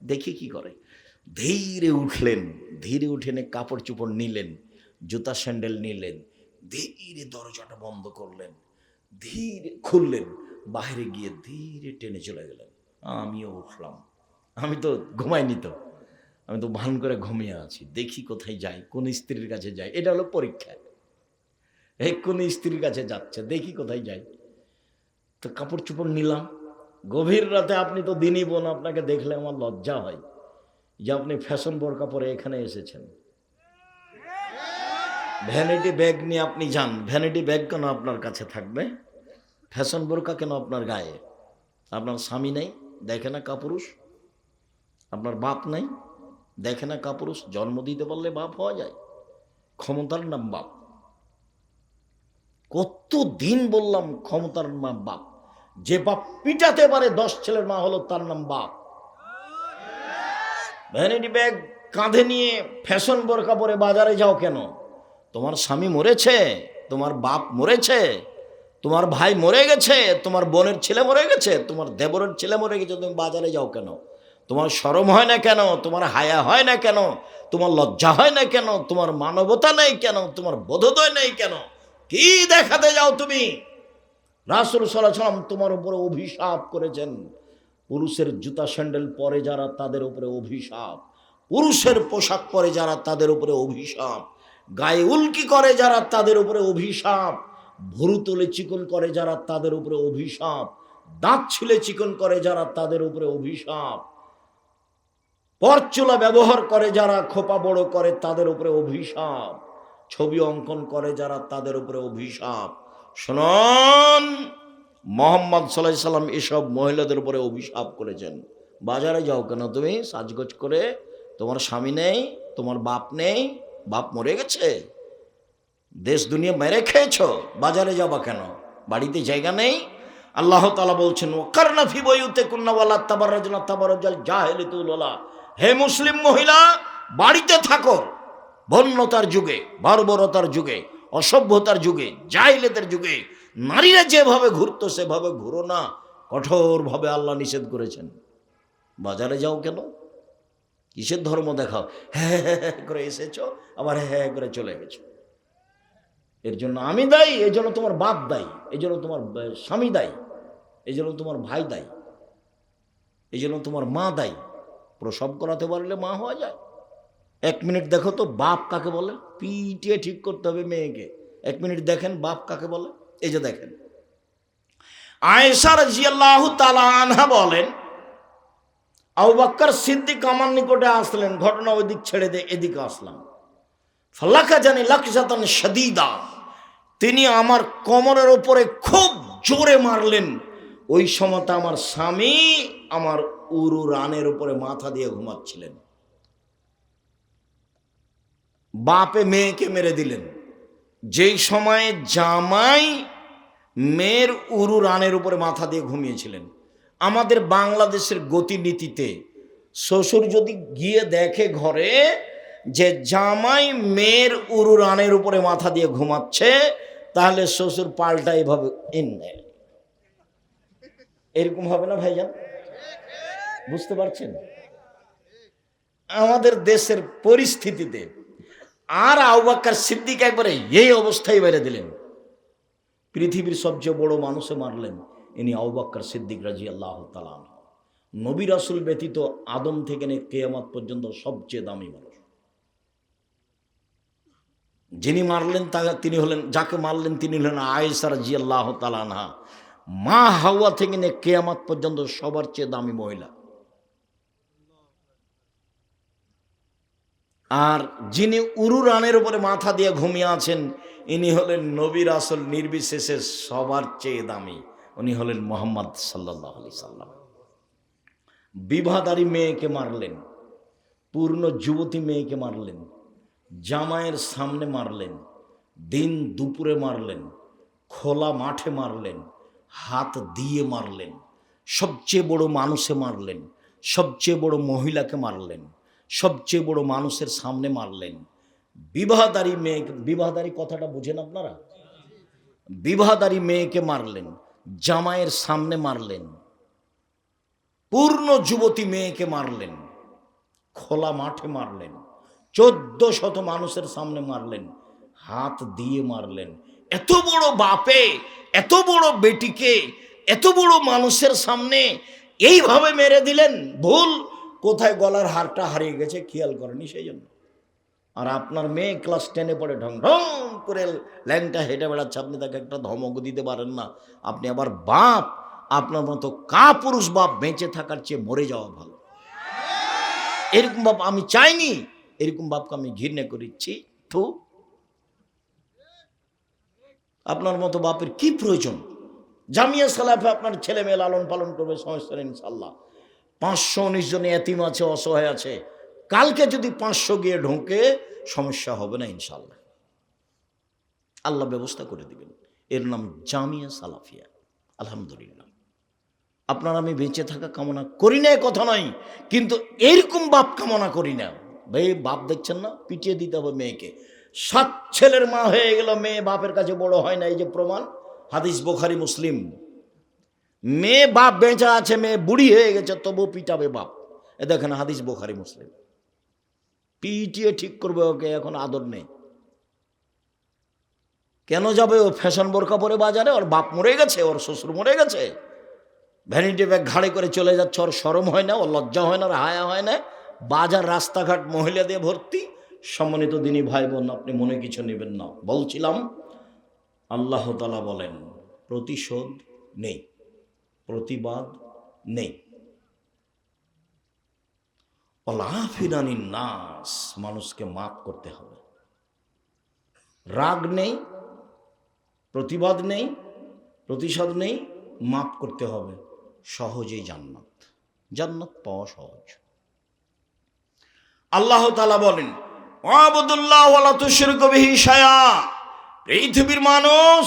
দেখি কি করে। ধীরে উঠলেন, ধীরে উঠে কাপড় চোপড় নিলেন, জুতা স্যান্ডেল নিলেন, ধীরে দরজাটা বন্ধ করলেন, ধীরে খুললেন, বাইরে গিয়ে ধীরে টেনে চলে গেলেন। আমিও উঠলাম, আমি তো ঘুমাইনি, তো আমি তো ভান করে ঘুমিয়ে আছি, দেখি কোথায় যাই, কোন স্ত্রীর কাছে যাই। এটা হলো পরীক্ষা, এই কোন স্ত্রীর কাছে যাচ্ছে, দেখি কোথায় যাই। তো কাপড় চোপড় নিলাম। গভীর রাতে, আপনি তো দিনই বোন, আপনাকে দেখলে আমার লজ্জা হয় যে আপনি ফ্যাশন বোরকা পরে এখানে এসেছেন। ভ্যানিটি ব্যাগ নিয়ে আপনি যান, ভ্যানিটি ব্যাগ কেন আপনার কাছে থাকবে? ফ্যাশন বোরকা কেন আপনার গায়ে? আপনার স্বামী নেই, দেখে না কাপুরুষ? আপনার বাপ নেই, দেখে না কাপুরুষ? জন্ম দিতে পারলে বাপ হওয়া যায়, ক্ষমতার নাম বাপ। কত দিন বললাম ক্ষমতার নাম বাপ। যে বাপ পিটাতে পারে 10 ছেলের মা হলো তার নাম বাপ। ভ্যানিটি ব্যাগ কাঁধে নিয়ে ফ্যাশন বোরকা পরে বাজারে যাও কেন? তোমার স্বামী মরেছে, তোমার বাপ মরেছে, তোমার ভাই মরে গেছে, তোমার বোনের ছেলে মরে গেছে, তোমার দেবরের ছেলে মরে গেছে, তুমি বাজারে যাও কেন? তোমার শরম হয় না কেন? তোমার হায়া হয় না কেন? তোমার লজ্জা হয় না কেন? তোমার মানবতা নেই কেন? তোমার বোধোদয় নেই কেন? কি দেখাতে যাও তুমি? রাসূল সাল্লাল্লাহু আলাইহি ওয়াসাল্লাম তোমার উপরে অভিশাপ করেছেন। পুরুষের জুতা স্যান্ডেল পরে যারা, তাদের উপরে অভিশাপ। পুরুষের পোশাক পরে যারা, তাদের উপরে অভিশাপ। গায়ে উল্কি করে যারা, তাদের উপরে অভিশাপ। ভুরু তুলে চিকন করে যারা, তাদের উপরে অভিশাপ। দাঁত ছিলে চিকন করে যারা, তাদের উপরে অভিশাপ। পরচুলা ব্যবহার করে যারা, খোপা বড় করে, তাদের উপরে অভিশাপ। ছবি অঙ্কন করে যারা, তাদের উপরে অভিশাপ। শুনুন, মুহাম্মদ সাল্লাল্লাহু আলাইহি সাল্লাম এসব মহিলাদের উপরে অভিশাপ করেছেন। বাজারে যাও কেন তুমি সাজগোজ করে? তোমার স্বামী নেই, তোমার বাপ নেই, বাপ মরে গেছে, দেশ দুনিয়া মেরে খেয়েছ, বাজারে যাবা কেন? বাড়িতে জায়গা নেই? আল্লাহ তাআলা বলছেন, ওয়াকারনা ফি বুয়ুতিকুন্না ওয়ালা তাবাররাজনা তাবাররুজাল জাহিলিয়াতুল উলা। হে মুসলিম মহিলা, বাড়িতে থাকো। বন্যতার যুগে, বর্বরতার যুগে, অসভ্যতার যুগে, জাহিলিয়াতের যুগে নারীরা যেভাবে ঘুরতো সেভাবে ঘুরো না, কঠোরভাবে আল্লাহ নিষেধ করেছেন। বাজারে যাও কেন? কিসের ধর্ম দেখাও? হ্যাঁ হ্যাঁ হ্যাঁ করে এসেছো, আবার হ্যাঁ হ্যাঁ করে চলে গেছো। এর জন্য আমি দায়ী, এই জন্য তোমার বাপ দায়ী, এই জন্য তোমার স্বামী দায়ী, এই জন্য তোমার ভাই দায়ী, এই জন্য তোমার মা দায়ী। প্রসব করাতে পারলে মা হওয়া যায়? 1 মিনিট দেখো তো বাপ কাকে বলে, পিটিয়ে ঠিক করতে হবে মেয়েকে। 1 মিনিট দেখেন বাপ কাকে বলে। এই যে দেখেন, আয়েশা রাদিয়াল্লাহু তাআলা আনহা বলেন, আবু বকর সিদ্দিক আমার নিকটে আসলেন, ঘটনা ওই দিক ছেড়ে দিয়ে এদিকে আসলাম। ফালাকা জানি লাকজাতান শাদীদা, তিনি আমার কোমরের উপরে খুব জোরে মারলেন। ওই সময়টা আমার স্বামী আমার উরু রানের উপরে মাথা দিয়ে ঘুমাচ্ছিলেন। বাপে মেয়েকে মেরে দিলেন। যেই সময়ে জামাই মেয়ের উরু রানের উপরে মাথা দিয়ে ঘুমিয়েছিলেন। আমাদের বাংলাদেশের গতিনীতিতে শ্বশুর যদি গিয়ে দেখে ঘরে যে জামাই মেয়ের উরু রানের উপরে মাথা দিয়ে ঘুমাচ্ছে, তাহলে শ্বশুর পাল্টা এভাবে এরকম হবে না ভাইজান? বুঝতে পারছেন? আমাদের দেশের পরিস্থিতিতে আর আবু বকর সিদ্দিক একবারে এই অবস্থায় বেড়ে দিলেন, পৃথিবীর সবচেয়ে বড় মানুষে মারলেন, ইনি আবু বকর সিদ্দিক রাদিয়াল্লাহু তাআলা আনহু। নবী রাসূল ব্যতীত আদম থেকে নিয়ে কিয়ামত পর্যন্ত সবচেয়ে দামি মানুষ। যিনি মারলেন তিনি হলেন, যাকে মারলেন তিনি হলেন আয়েশা রাদিয়াল্লাহু তাআলা আনহা। মা হাওয়া থেকে নিয়ে কিয়ামত পর্যন্ত সবার চেয়ে দামি মহিলা। আর যিনি উরুরানের উপরে মাথা দিয়ে ঘুমিয়ে আছেন, ইনি হলেন নবী রাসূল নির্বিশেষে সবার চেয়ে দামি, উনি হলেন মুহাম্মদ সাল্লাল্লাহু আলাইহি সাল্লাম। বিবাহদারী মেয়েকে মারলেন, পূর্ণ যুবতী মেয়েকে মারলেন, জামাইয়ের সামনে মারলেন, দিন দুপুরে মারলেন, খোলা মাঠে মারলেন, হাত দিয়ে মারলেন, সবচেয়ে বড় মানুষে মারলেন, সবচেয়ে বড় মহিলাকে মারলেন, সবচেয়ে বড় মানুষের সামনে মারলেন। বিবাহদারী মেয়ে, বিবাহদারী কথাটা বুঝেন আপনারা? বিবাহদারী মেয়েকে মারলেন, জামাইয়ের সামনে মারলেন, পূর্ণ যুবতী মেয়েকে মারলেন, খোলা মাঠে মারলেন, 1400 মানুষের সামনে মারলেন, হাত দিয়ে মারলেন। এত বড় বাপে এত বড় বেটিকে এত বড় মানুষের সামনে এইভাবে মেরে দিলেন। ভুল কোথায় গলার হারটা হারিয়ে গেছে খেয়াল করেনি সেই জন্য। আর আপনার মেয়ে ক্লাস 10-এ পড়ে, ঢং ঢং করে ল্যাংটা হেঁটে বেড়াচ্ছে, আপনি তাকে একটা ধমক দিতে পারেন না। আপনি আবার বাপ, আপনার মতো কাপুরুষ বাপ বেঁচে থাকার চেয়ে মরে যাওয়া ভালো। এরকম বাপ আমি চাইনি, এরকম বাপকে আমি ঘৃণা করেছি। তো আপনার মতো বাপের কি প্রয়োজন? জামিয়া সালাফে আপনার ছেলে মেয়ে লালন পালন করবে, সমস্যা নেই ইনশাল্লাহ। 519 জন এতিম আছে, অসহায় আছে, কালকে যদি 500 গিয়ে ঢোকে সমস্যা হবে না ইনশাল্লাহ, আল্লাহ ব্যবস্থা করে দিবেন। এর নাম জামিয়া সালাফিয়া। আলহামদুলিল্লাহ। আপনার আমি বেঁচে থাকা কামনা করি না কথা নয়, কিন্তু এরকম বাপ কামনা করি না। ভাই বাপ দেখছেন না, পিটিয়ে দিতে হবে মেয়েকে। 7 ছেলের মা হয়ে গেল, মেয়ে বাপের কাছে বড় হয় না, এই যে প্রমাণ, হাদিস বুখারী মুসলিম। মেয়ে বাপ বেঁচে আছে, মেয়ে বুড়ি হয়ে গেছে, তবু পিটাবে বাপ। এ দেখেন হাদিস বুখারী মুসলিম। পিটিয়ে ঠিক করবে ওকে, এখন আদর নেই। কেন যাবে ও ফ্যাশন বোরকা পরে বাজারে? ওর বাপ মরে গেছে, ওর শ্বশুর মরে গেছে, ভ্যানিটি ব্যাগ ঘাড়ে করে চলে যাচ্ছে, ওর শরম হয় না, ওর লজ্জা হয় না, ওর হায়া হয় না? বাজার রাস্তাঘাট মহিলা দিয়ে ভর্তি। সম্মানিত দিনী ভাই বোন, আপনি মনে কিছু নেবেন না। বলছিলাম আল্লাহ তাআলা বলেন প্রতিশোধ নেই, প্রতিবাদ নেই। ওয়ালাফিনানিন নাস, মানুষকে মাফ করতে হবে। রাগ নেই, প্রতিবাদ নেই, প্রতিশোধ নেই, মাফ করতে হবে। সহজেই জান্নাত, জান্নাত পাওয়া সহজ। আল্লাহ তাআলা বলেন ওয়াবুদুল্লাহ ওয়ালা তুশরিকু বিহি শাইআ, পৃথিবীর মানুষ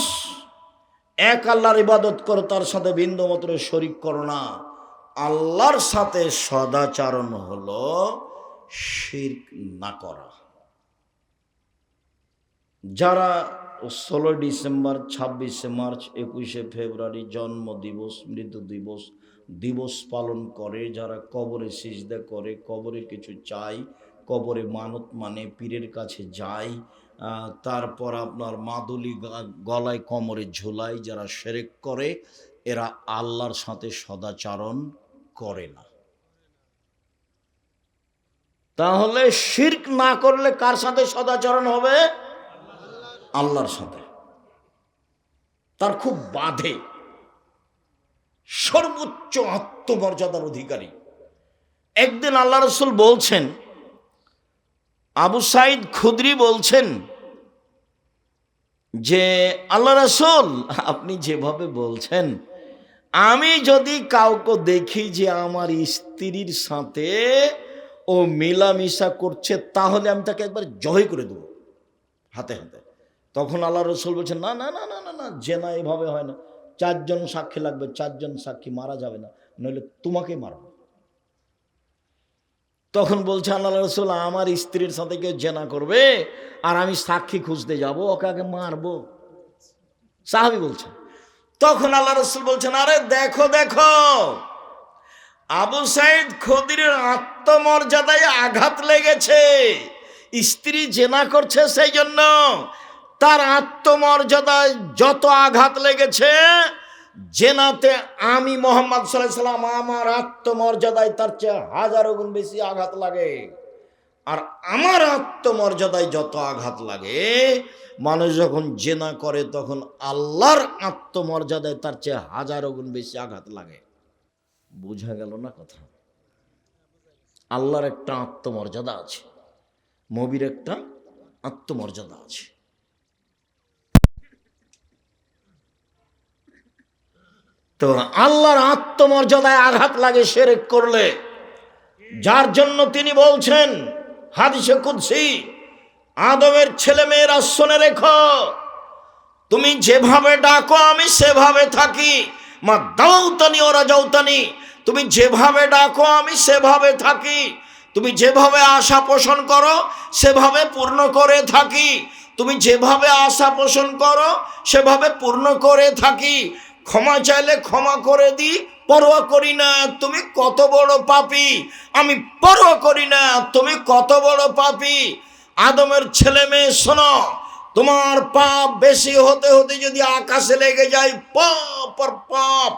এক আল্লাহর ইবাদত করো, তার সাথে বিন্দুমাত্র শরীক করো না। আল্লাহর সাথে সদাচরণ হলো শিরক না করা। যারা 16 ডিসেম্বর, 26শে মার্চ, 21শে ফেব্রুয়ারি জন্ম দিবস, মৃত্যু দিবস দিবস পালন করে, যারা কবরে সিজদা করে, কবরে কিছু চায়, কবরে মানত মানে, পীরের কাছে যায়, তারপর আপনার মাদুলি গলায় কোমরে ঝোলায়, যারা শিরক করে, এরা আল্লাহর সাথে সদাচরণ করে না। তাহলে শিরক না করলে কার সাথে সদাচরণ হবে? আল্লাহর সাথে। তার খুব বাধে, সর্বোচ্চ আত্মমর্যাদার অধিকারী। একদিন আল্লাহ রাসূল বলছেন, আবু সাঈদ খুদরি বলছেন যে আল্লাহ রাসূল, আপনি যেভাবে বলছেন, আমি যদি কাউকে দেখি যে আমার স্ত্রীর সাথে ও মেলামেশা করছে, তাহলে আমি তাকে একবার জয় করে দেবো হাতে হাতে। তখন আল্লাহ রাসূল বলছেন, না না না না না না, জেনা এভাবে হয় না, 4 জন সাক্ষী লাগবে, 4 জন সাক্ষী, মারা যাবে না, নইলে তোমাকে মারব। তখন বলছে আল্লাহ রাসূল, আমার স্ত্রীর সাথে কেউ জেনা করবে আর আমি সাক্ষী খুঁজতে যাব, ওকে আগে মারবো। সাহাবী বলছেন। তখন আল্লাহ রাসূল বলছেন, আরে দেখো দেখো, আবু সাইদ খুদরির আত্মমর্যাদায় আঘাত লেগেছে। স্ত্রী জেনা করছে, সেই জন্য তার আত্মমর্যাদায় যত আঘাত লেগেছে, জেনাতে আমি মোহাম্মদ সাল্লাল্লাহু আলাইহি সাল্লাম আমার আত্মমর্যাদায় তার চেয়ে হাজারো গুণ বেশি আঘাত লাগে। আর আমার আত্মমর্যাদায় যত আঘাত লাগে, মানুষ যখন জেনা করে তখন আল্লাহর আত্মমর্যাদায় তার চেয়ে হাজারো গুণ বেশি আঘাত লাগে। বুঝা গেল না কথা? আল্লাহর একটা আত্মমর্যাদা আছে, নবীর একটা আত্মমর্যাদা আছে। তো আল্লাহর আত্মমর্যাদায় আঘাত লাগে শিরক করলে, যার জন্য তিনি বলছেন হাদিসে কুদসি, আদমের ছেলে মেয়েরা শুনে রেখো, তুমি যেভাবে ডাকো আমি সেভাবে থাকি। মা দাউতানি ওরা যাউতানি, তুমি যেভাবে ডাকো আমি সেভাবে থাকি। তুমি যেভাবে আশা পোষণ করো সেভাবে পূর্ণ করে থাকি। তুমি যেভাবে আশা পোষণ করো সেভাবে পূর্ণ করে থাকি। ক্ষমা চাইলে ক্ষমা করে দিই, পরোয়া করি না তুমি কত বড় পাপী। আমি পরোয়া করি না তুমি কত বড় পাপী। আদমের ছেলে মেয়ে শোনো, তোমার পাপ বেশি হতে হতে যদি আকাশে লেগে যায় পাপ আর পাপ,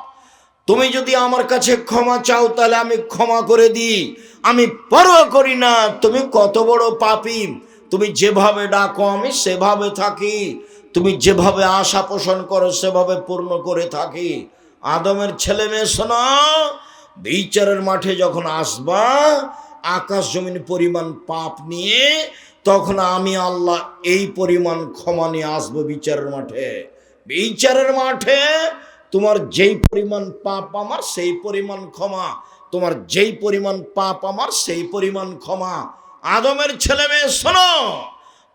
তুমি যদি আমার কাছে ক্ষমা চাও তাহলে আমি ক্ষমা করে দিই। আমি পরোয়া করি না তুমি কত বড় পাপী। তুমি যেভাবে ডাকো আমি সেভাবে থাকি। তুমি যেভাবে আশা পোষণ করো সেভাবে পূর্ণ করে থাকি। আদমের ছেলে মেয়ে শোনো, বিচারের মাঠে যখন আসবা আকাশ জমিন পরিমাণ পাপ নিয়ে, তখন আমি আল্লাহ এই পরিমাণ ক্ষমা নিয়ে আসবো বিচারের মাঠে। বিচারের মাঠে তোমার যেই পরিমাণ পাপ আমার সেই পরিমাণ ক্ষমা, তোমার যেই পরিমাণ পাপ আমার সেই পরিমাণ ক্ষমা। আদমের ছেলে মেয়ে শোনো,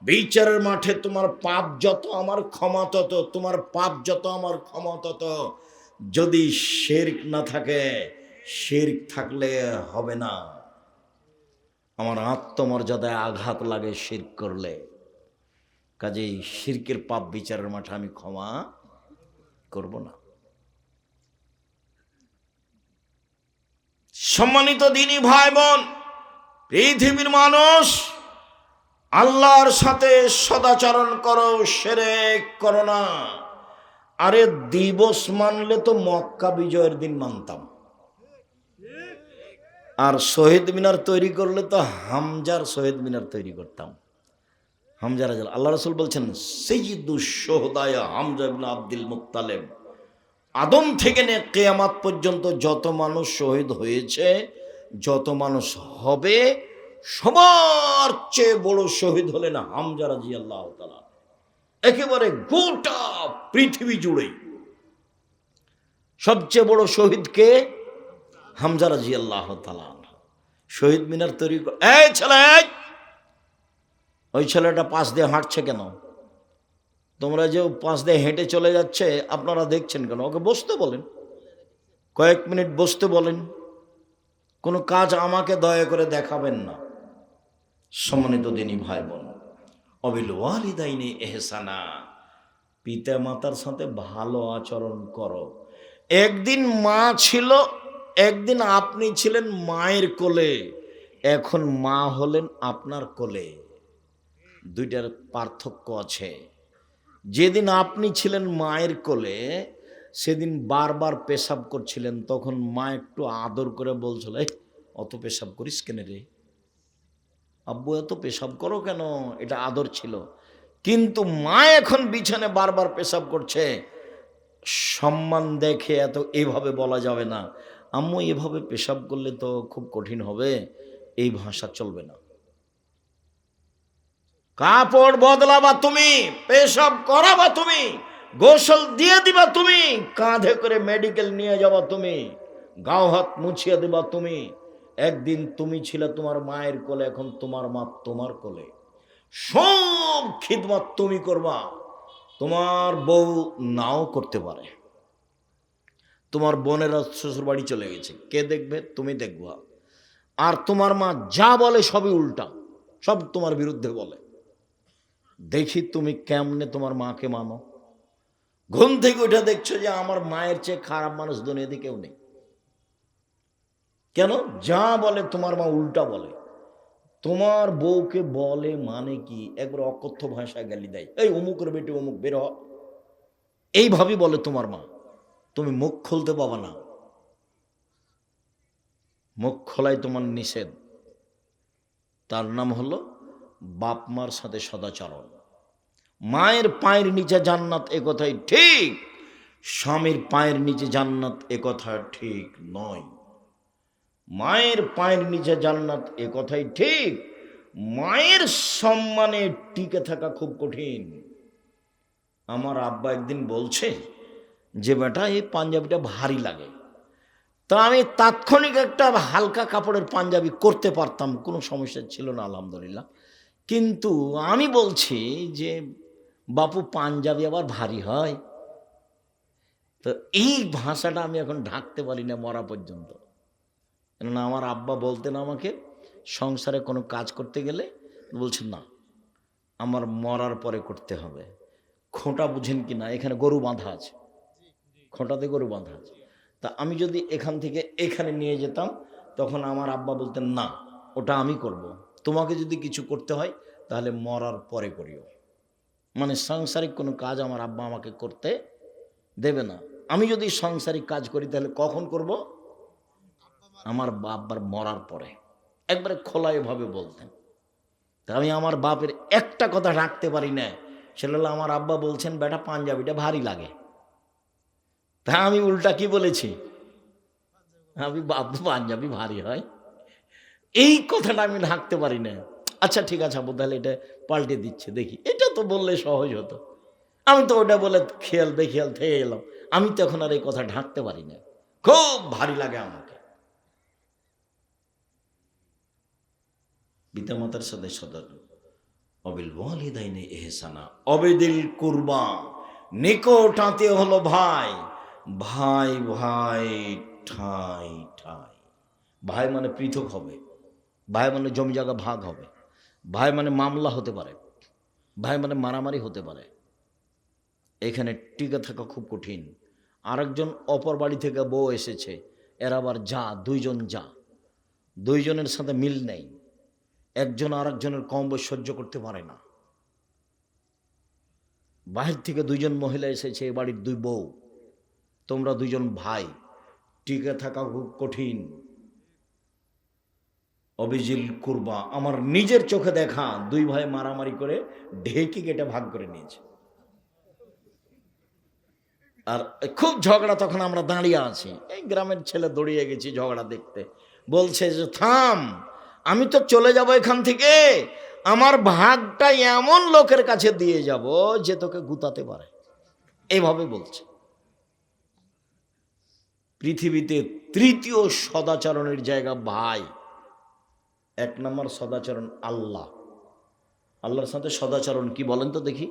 বিচারের মাঠে তোমার পাপ যত আমার ক্ষমা তত, তোমার পাপ যত আমার ক্ষমা তত। যদি শিরক না থাকে, শিরক থাকলে হবে না। আমার আত্মমর্যাদায় আঘাত লাগে শিরক করলে, কাজেই শিরকের পাপ বিচারের মাঠে আমি ক্ষমা করব না। সম্মানিত দ্বীনি ভাই বোন, পৃথিবীর মানুষ, আল্লাহর সাথে সদাচরণ করো, শিরক করো না। আরে দিবস মানলে তো মক্কা বিজয়ের দিন মানতাম, আর শহীদ মিনার তৈরি করলে তো হামজার শহীদ মিনার তৈরি করতাম। হামজা রাজা, আল্লাহ রাসূল বলছেন সাইয়্যিদুশ শুহাদা হামজা ইবনে আব্দুল মুত্তালিব, আদম থেকে নিয়ে কিয়ামত পর্যন্ত যত মানুষ শহীদ হয়েছে, যত মানুষ হবে, সবার চেয়ে বড় শহীদ হলেন হামজা রাদিয়াল্লাহু তাআলা। একেবারে গোটা পৃথিবী জুড়ে সবচেয়ে বড় শহীদ কে? হামজা রাদিয়াল্লাহু তাআলা। শহীদ মিনার তৈরি, এই ছেলে, ওই ছেলেটা পাশ দিয়ে হাঁটছে কেন? তোমরা যে পাশ দিয়ে হেঁটে চলে যাচ্ছে আপনারা দেখছেন কেন? ওকে বসতে বলেন, কয়েক মিনিট বসতে বলেন। কোনো কাজ আমাকে দয়া করে দেখাবেন না। সম্মানিত দ্বীনি ভাই বোন, অবিল ওয়ালিদাইনি ইহসানা, পিতা মাতার সাথে ভালো আচরণ করো। একদিন মা ছিল, একদিন আপনি ছিলেন মায়ের কোলে, এখন মা হলেন আপনার কোলে। দুইটার পার্থক্য আছে। যেদিন আপনি ছিলেন মায়ের কোলে, সেদিন বারবার পেশাব করছিলেন, তখন মা একটু আদর করে বলছিল, এই অত পেশাব করিস কেন রে, আব্বু এত পেশাব করো কেন, এটা আদর ছিল। কিন্তু মা এখন বিছানে বারবার পেশাব করছে, সম্মান দেখে এত এভাবে বলা যাবে না, আম্মু এভাবে পেশাব করলে তো খুব কঠিন হবে, এই ভাষা চলবে না। কাপড় বদলাবা তুমি, পেশাব করাবা তুমি, গোসল দিয়ে দিবা তুমি, কাঁধে করে মেডিকেল নিয়ে যাবা তুমি, গাও হাত মুছিয়ে দিবা তুমি। একদিন তুমি ছিলে তোমার মায়ের কোলে, এখন তোমার মা তোমার কোলে, সব খিদমত তুমি করবা। তোমার বউ নাও করতে পারে, তোমার বোনেরা শ্বশুর বাড়ি চলে গেছে, কে দেখবে? তুমি দেখবা। আর তোমার মা যা বলে সবই উল্টা, সব তোমার বিরুদ্ধে বলে। দেখি তুমি কেমনে তোমার মাকে মানো। ঘুম থেকে উঠে দেখছো যে আমার মায়ের চেয়ে খারাপ মানুষ দুনিয়াতে কেউ নেই। কেন? যা বলে তোমার মা উল্টা বলে। তোমার বউকে বলে মানে কি, একবার অকথ্য ভাষায় গালি দেয়, এই অমুকের বেটে অমুক বের হ, এইভাবেই বলে তোমার মা। তুমি মুখ খুলতে পাবা না, মুখ খোলাই তোমার নিষেধ। তার নাম হলো বাপ মার সাথে সদাচরণ। মায়ের পায়ের নিচে জান্নাত, এ কথাই ঠিক। স্বামীর পায়ের নিচে জান্নাত, এ কথা ঠিক নয়। মায়ের পায়ের নিচে জান্নাত, এ কথাই ঠিক। মায়ের সম্মানে টিকে থাকা খুব কঠিন। আমার আব্বা একদিন বলছে যে বেটা এই পাঞ্জাবিটা ভারী লাগে। তা আমি তাৎক্ষণিক একটা হালকা কাপড়ের পাঞ্জাবি করতে পারতাম, কোনো সমস্যা ছিল না আলহামদুলিল্লাহ। কিন্তু আমি বলছি যে বাপু পাঞ্জাবি আবার ভারী হয়। তো এই ভাষাটা আমি এখন ঢাকতে পারি না মরা পর্যন্ত। কেননা আমার আব্বা বলতেন আমাকে, সংসারে কোনো কাজ করতে গেলে বলছেন না, আমার মরার পরে করতে হবে। খোঁটা বুঝেন কি না, এখানে গরু বাঁধা আছে, খোঁটাতে গরু বাঁধা আছে। তা আমি যদি এখান থেকে এখানে নিয়ে যেতাম, তখন আমার আব্বা বলতেন না, ওটা আমি করব, তোমাকে যদি কিছু করতে হয় তাহলে মরার পরে করিও। মানে সাংসারিক কোনো কাজ আমার আব্বা আমাকে করতে দেবে না। আমি যদি সাংসারিক কাজ করি তাহলে কখন করব? আমার আব্বার মরার পরে। একবারে খোলাইভাবে বলতেন। তা আমি আমার বাপের একটা কথা রাখতে পারি না, সেটা হলো আমার আব্বা বলছেন বেটা পাঞ্জাবিটা ভারী লাগে। তা আমি উল্টা কি বলেছি, আমি বাবু পাঞ্জাবি ভারী হয়, এই কথাটা আমি ঢাকতে পারি না। আচ্ছা ঠিক আছে আব্বু, তাহলে এটা পাল্টে দিচ্ছে, দেখি, এটা তো বললে সহজ হতো। আমি তো ওটা বলে খেয়াল বেখিয়াল থেকে এলাম। আমি তো এখন আর এই কথা ঢাকতে পারি না, খুব ভারী লাগে আমাকে। পিতামাতার সাথে সদর, অবিল ওয়ালিদাইনে ইহসানা, অবিদিল কুরবা, নিকট আত্মীয় হলো ভাই। ভাই ভাই ঠাই ঠাই। ভাই মানে পৃথক হবে, ভাই মানে জমি জায়গা ভাগ হবে, ভাই মানে মামলা হতে পারে, ভাই মানে মারামারি হতে পারে। এখানে টিকে থাকা খুব কঠিন। আরেকজন অপর বাড়ি থেকে বউ এসেছে, এরা আবার যা, দুইজন যা, দুইজনের সাথে মিল নেই, একজন আরেকজনের কম বয়স সহ্য করতে পারে না। বাহির থেকে দুইজন মহিলা এসেছে, এ বাড়ির দুই বউ, তোমরা দুইজন ভাই, টিকে থাকা খুব কঠিন। অবিজিল কুরবা, আমার নিজের চোখে দেখা দুই ভাই মারামারি করে ঢেকি কেটে ভাগ করে নিয়েছে। আর খুব ঝগড়া, তখন আমরা দাঁড়িয়ে আছি, এই গ্রামের ছেলে দৌড়িয়ে গেছি ঝগড়া দেখতে। বলছে যে থাম, আমি তো চলে যাব এখান থেকে, আমার ভাগটা এমন লোকের কাছে দিয়ে যাব যে তোকে গুতাতে পারে, এইভাবে বলছে। পৃথিবীতে তৃতীয় সদাচরণের জায়গা ভাই। এক নম্বর সদাচরণ আল্লাহ, আল্লাহর সাথে সদাচরণ কি বলেন তো দেখি?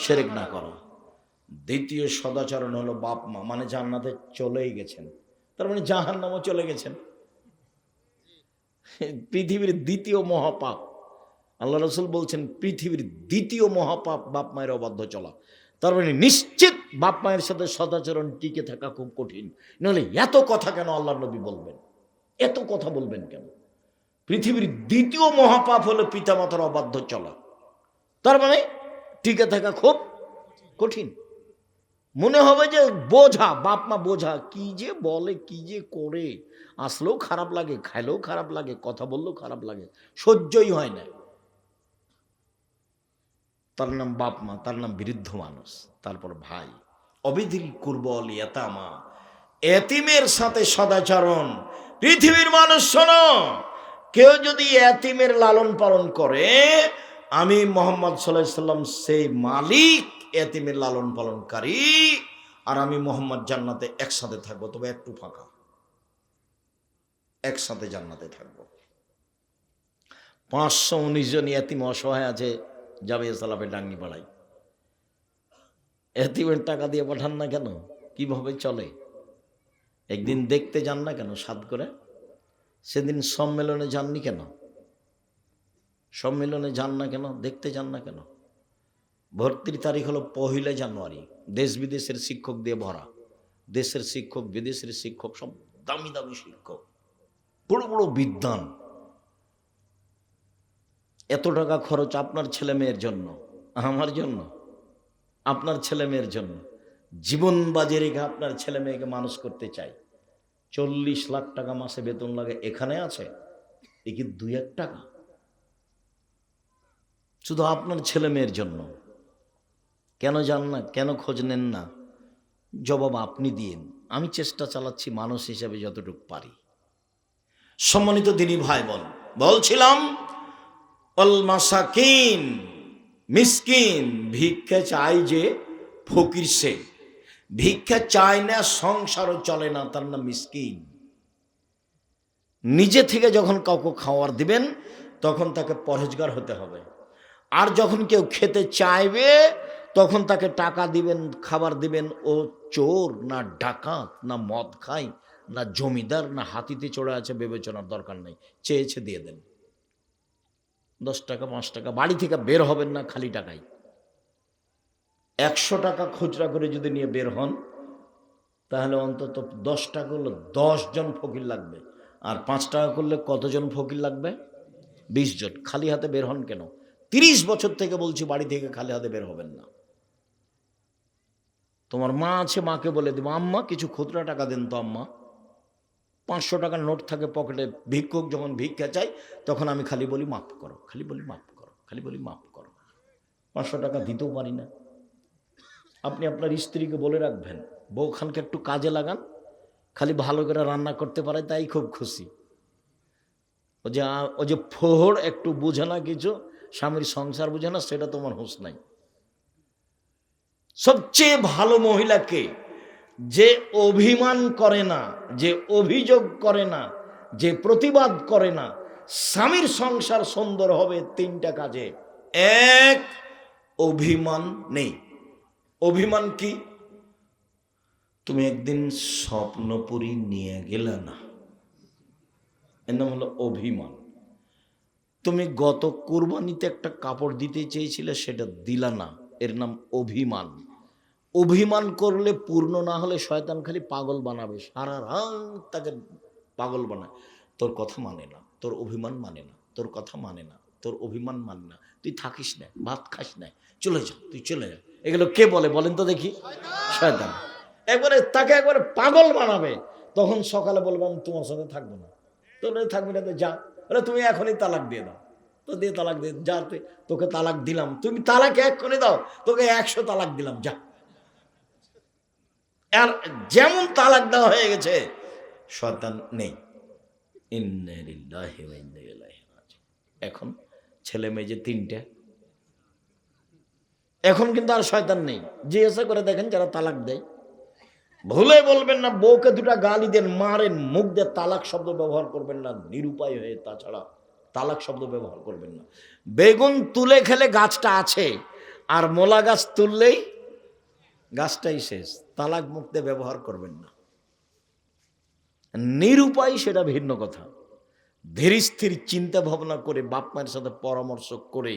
শিরক না করা। দ্বিতীয় সদাচরণ হলো বাপ মা, মানে জান্নাতে চলেই গেছেন, তার মানে জাহান্নামও চলে গেছেন। পৃথিবীর দ্বিতীয় মহাপাপ, আল্লাহ রাসূল বলছেন পৃথিবীর দ্বিতীয় মহাপাপ বাপ মায়ের অবাধ্য চলা। তার মানে নিশ্চিত বাপ মায়ের সাথে সদাচরণ টিকে থাকা খুব কঠিন। নাহলে এত কথা কেন আল্লাহ নবী বলবেন, এত কথা বলবেন কেন? পৃথিবীর দ্বিতীয় মহাপাপ হলো পিতামাতার অবাধ্য চলা। তার মানে টিকে থাকা খুব কঠিন। মনে হবে যে বোঝা, বাপ মা বোঝা, কি যে বলে কি যে করে, আসলেও খারাপ লাগে, খাইলেও খারাপ লাগে, কথা বললেও খারাপ লাগে, সহ্যই হয় না। তার নাম বাপ মা, তার নাম বৃদ্ধ মানুষ, তারপর ভাই। অবিধিল কুরবল ইয়াতামা, এতিমের সাথে সদাচরণ। পৃথিবীর মানুষ শোনো, কেউ যদি এতিমের লালন পালন করে, আমি মোহাম্মদ সাল্লাল্লাহু আলাইহি সাল্লাম সেই মালিক, এতিমের লালন পালনকারী, আর আমি মোহাম্মদ জান্নাতে একসাথে থাকবো, তবে একটু ফাঁকা, একসাথে জান্নাতে থাকবো। 519 জন এতিম অসহায় আছে জামিয়া সালাফে ডাঙ্গি পাড়ায়। এতিমের টাকা দিয়ে পাঠান না কেন? কিভাবে চলে? একদিন দেখতে যান না কেন সাদ করে? সেদিন সম্মেলনে যাননি কেন? সম্মেলনে যান না কেন? দেখতে যান না কেন? ভর্তির তারিখ হলো 1 জানুয়ারি। দেশ বিদেশের শিক্ষক দিয়ে ভরা, দেশের শিক্ষক বিদেশের শিক্ষক, সব দামি দামি শিক্ষক। বড় বড় বিদ্বান, এত টাকা খরচ আপনার ছেলে মেয়ের জন্য, আমার জন্য, আপনার ছেলে মেয়ের জন্য, জীবন বাজি রেখে আপনার ছেলে মেয়েকে মানুষ করতে চাই। 40 লাখ টাকা মাসে বেতন লাগে, এখানে আছে এ কি 2-1 টাকা? শুধু আপনার ছেলে মেয়ের জন্য কেন যান না, কেন খোঁজ নেন না? জবাব আপনি দিন। আমি চেষ্টা চালাচ্ছি মানুষ হিসেবে যতটুকু পারি। সম্মানিত দিনী ভাই বোন, বলছিলাম অল মাসাকিন, মিসকিন, ভিক্ষা চাই যে ফকির সে, ভিক্ষা চায় না সংসারও চলে না, তার নাম মিসকিন। নিজে থেকে যখন কাউকে খাওয়ার দিবেন তখন তাকে পরহেজগার হতে হবে। আর যখন কেউ খেতে চাইবে তখন তাকে টাকা দিবেন, খাবার দিবেন। ও চোর না ডাকাত না মদ খায় না জমিদার না হাতিতে চড়ে আছে বিবেচনার দরকার নেই, চেয়েছে দিয়ে দেন। 10 টাকা 5 টাকা, বাড়ি থেকে বের হবেন না খালি টাকায়। 100 টাকা খুচরা করে যদি নিয়ে বের হন তাহলে অন্তত 10 টাকা করলে 10 জন ফকির লাগবে, আর 5 টাকা করলে কতজন ফকির লাগবে? 20 জন। খালি হাতে বের হন কেন? 30 বছর থেকে বলছি বাড়ি থেকে খালি হাতে বের হবেন না। তোমার মা আছে, মাকে বলে দেবো আম্মা কিছু খুচরা টাকা দেন তো আম্মা। 500 টাকার নোট থাকে পকেটে, ভিক্ষুক যখন ভিক্ষা চাই তখন আমি খালি বলি মাফ করো, খালি বলি মাফ করো, খালি বলি মাফ করো। 500 টাকা দিতেও পারি না। আপনি আপনার স্ত্রীকে বলে রাখবেন বউখানকে একটু কাজে লাগান, খালি ভালো করে রান্না করতে পারে তাই খুব খুশি। ও যে ফোহর একটু বুঝে না, কিছু স্বামীর সংসার বুঝে না, সেটা তোমার হুঁশ নাই। সবচেয়ে ভালো মহিলাকে যে অভিমান করে না, যে অভিযোগ করে না, যে প্রতিবাদ করে না, স্বামীর সংসার সুন্দর হবে 3টা কাজে। 1, অভিমান নেই। অভিমান কি? তুমি একদিন স্বপ্নপুরী নিয়ে গেলে না, এর নাম হলো অভিমান। তুমি গত কুরবানিতে একটা কাপড় দিতে চেয়েছিলে, সেটা দিলা না, এর নাম অভিমান। অভিমান করলে পূর্ণ না হলে শয়তান খালি পাগল বানাবে, সারা রাত তাকে পাগল বানায়। তোর কথা মানে না, তোর অভিমান মানে না, তোর কথা মানে না, তোর অভিমান মানে না, তুই থাকিস না, ভাত খাস না, চলে যা, তুই চলে যা। এগুলো কে বলে বলেন তো দেখি? শয়তান। একবারে তাকে একবারে পাগল বানাবে। তখন সকালে বলবো আমি তোমার সাথে থাকবো না। তোর থাকবি না তো যা, তুমি এখনই তালাক দিয়ে দাও। তো দিয়ে তালাক দিয়ে যা, তোকে তালাক দিলাম, তুমি তালাক এক্ষুনি দাও, তোকে 100 তালাক দিলাম, যা। আর যেমন তালাক দেওয়া হয়ে গেছে, শয়তান নেই। ইন্না লিল্লাহি ওয়া ইন্না ইলাইহি রাজিউন। এখন ছেলে মেয়ে যে 3টে, এখন কিন্তু আর শয়তান নেই। জিজ্ঞাসা করে দেখেন যারা তালাক দেয়, ভুলে বলবেন না বউকে 2টা গালি দেন, মারেন, মুখ দিয়ে তালাক শব্দ ব্যবহার করবেন না, নিরুপায় হয়ে। তাছাড়া তালাক শব্দ ব্যবহার করবেন না। বেগুন তুলে খেলে গাছটা আছে, আর মোলা গাছ তুললেই গাছটাই শেষ। তালাক মুখ দিয়ে ব্যবহার করবেন না। নিরুপায় সেটা ভিন্ন কথা। ধীর স্থির চিন্তা ভাবনা করে বাপ মায়ের সাথে পরামর্শ করে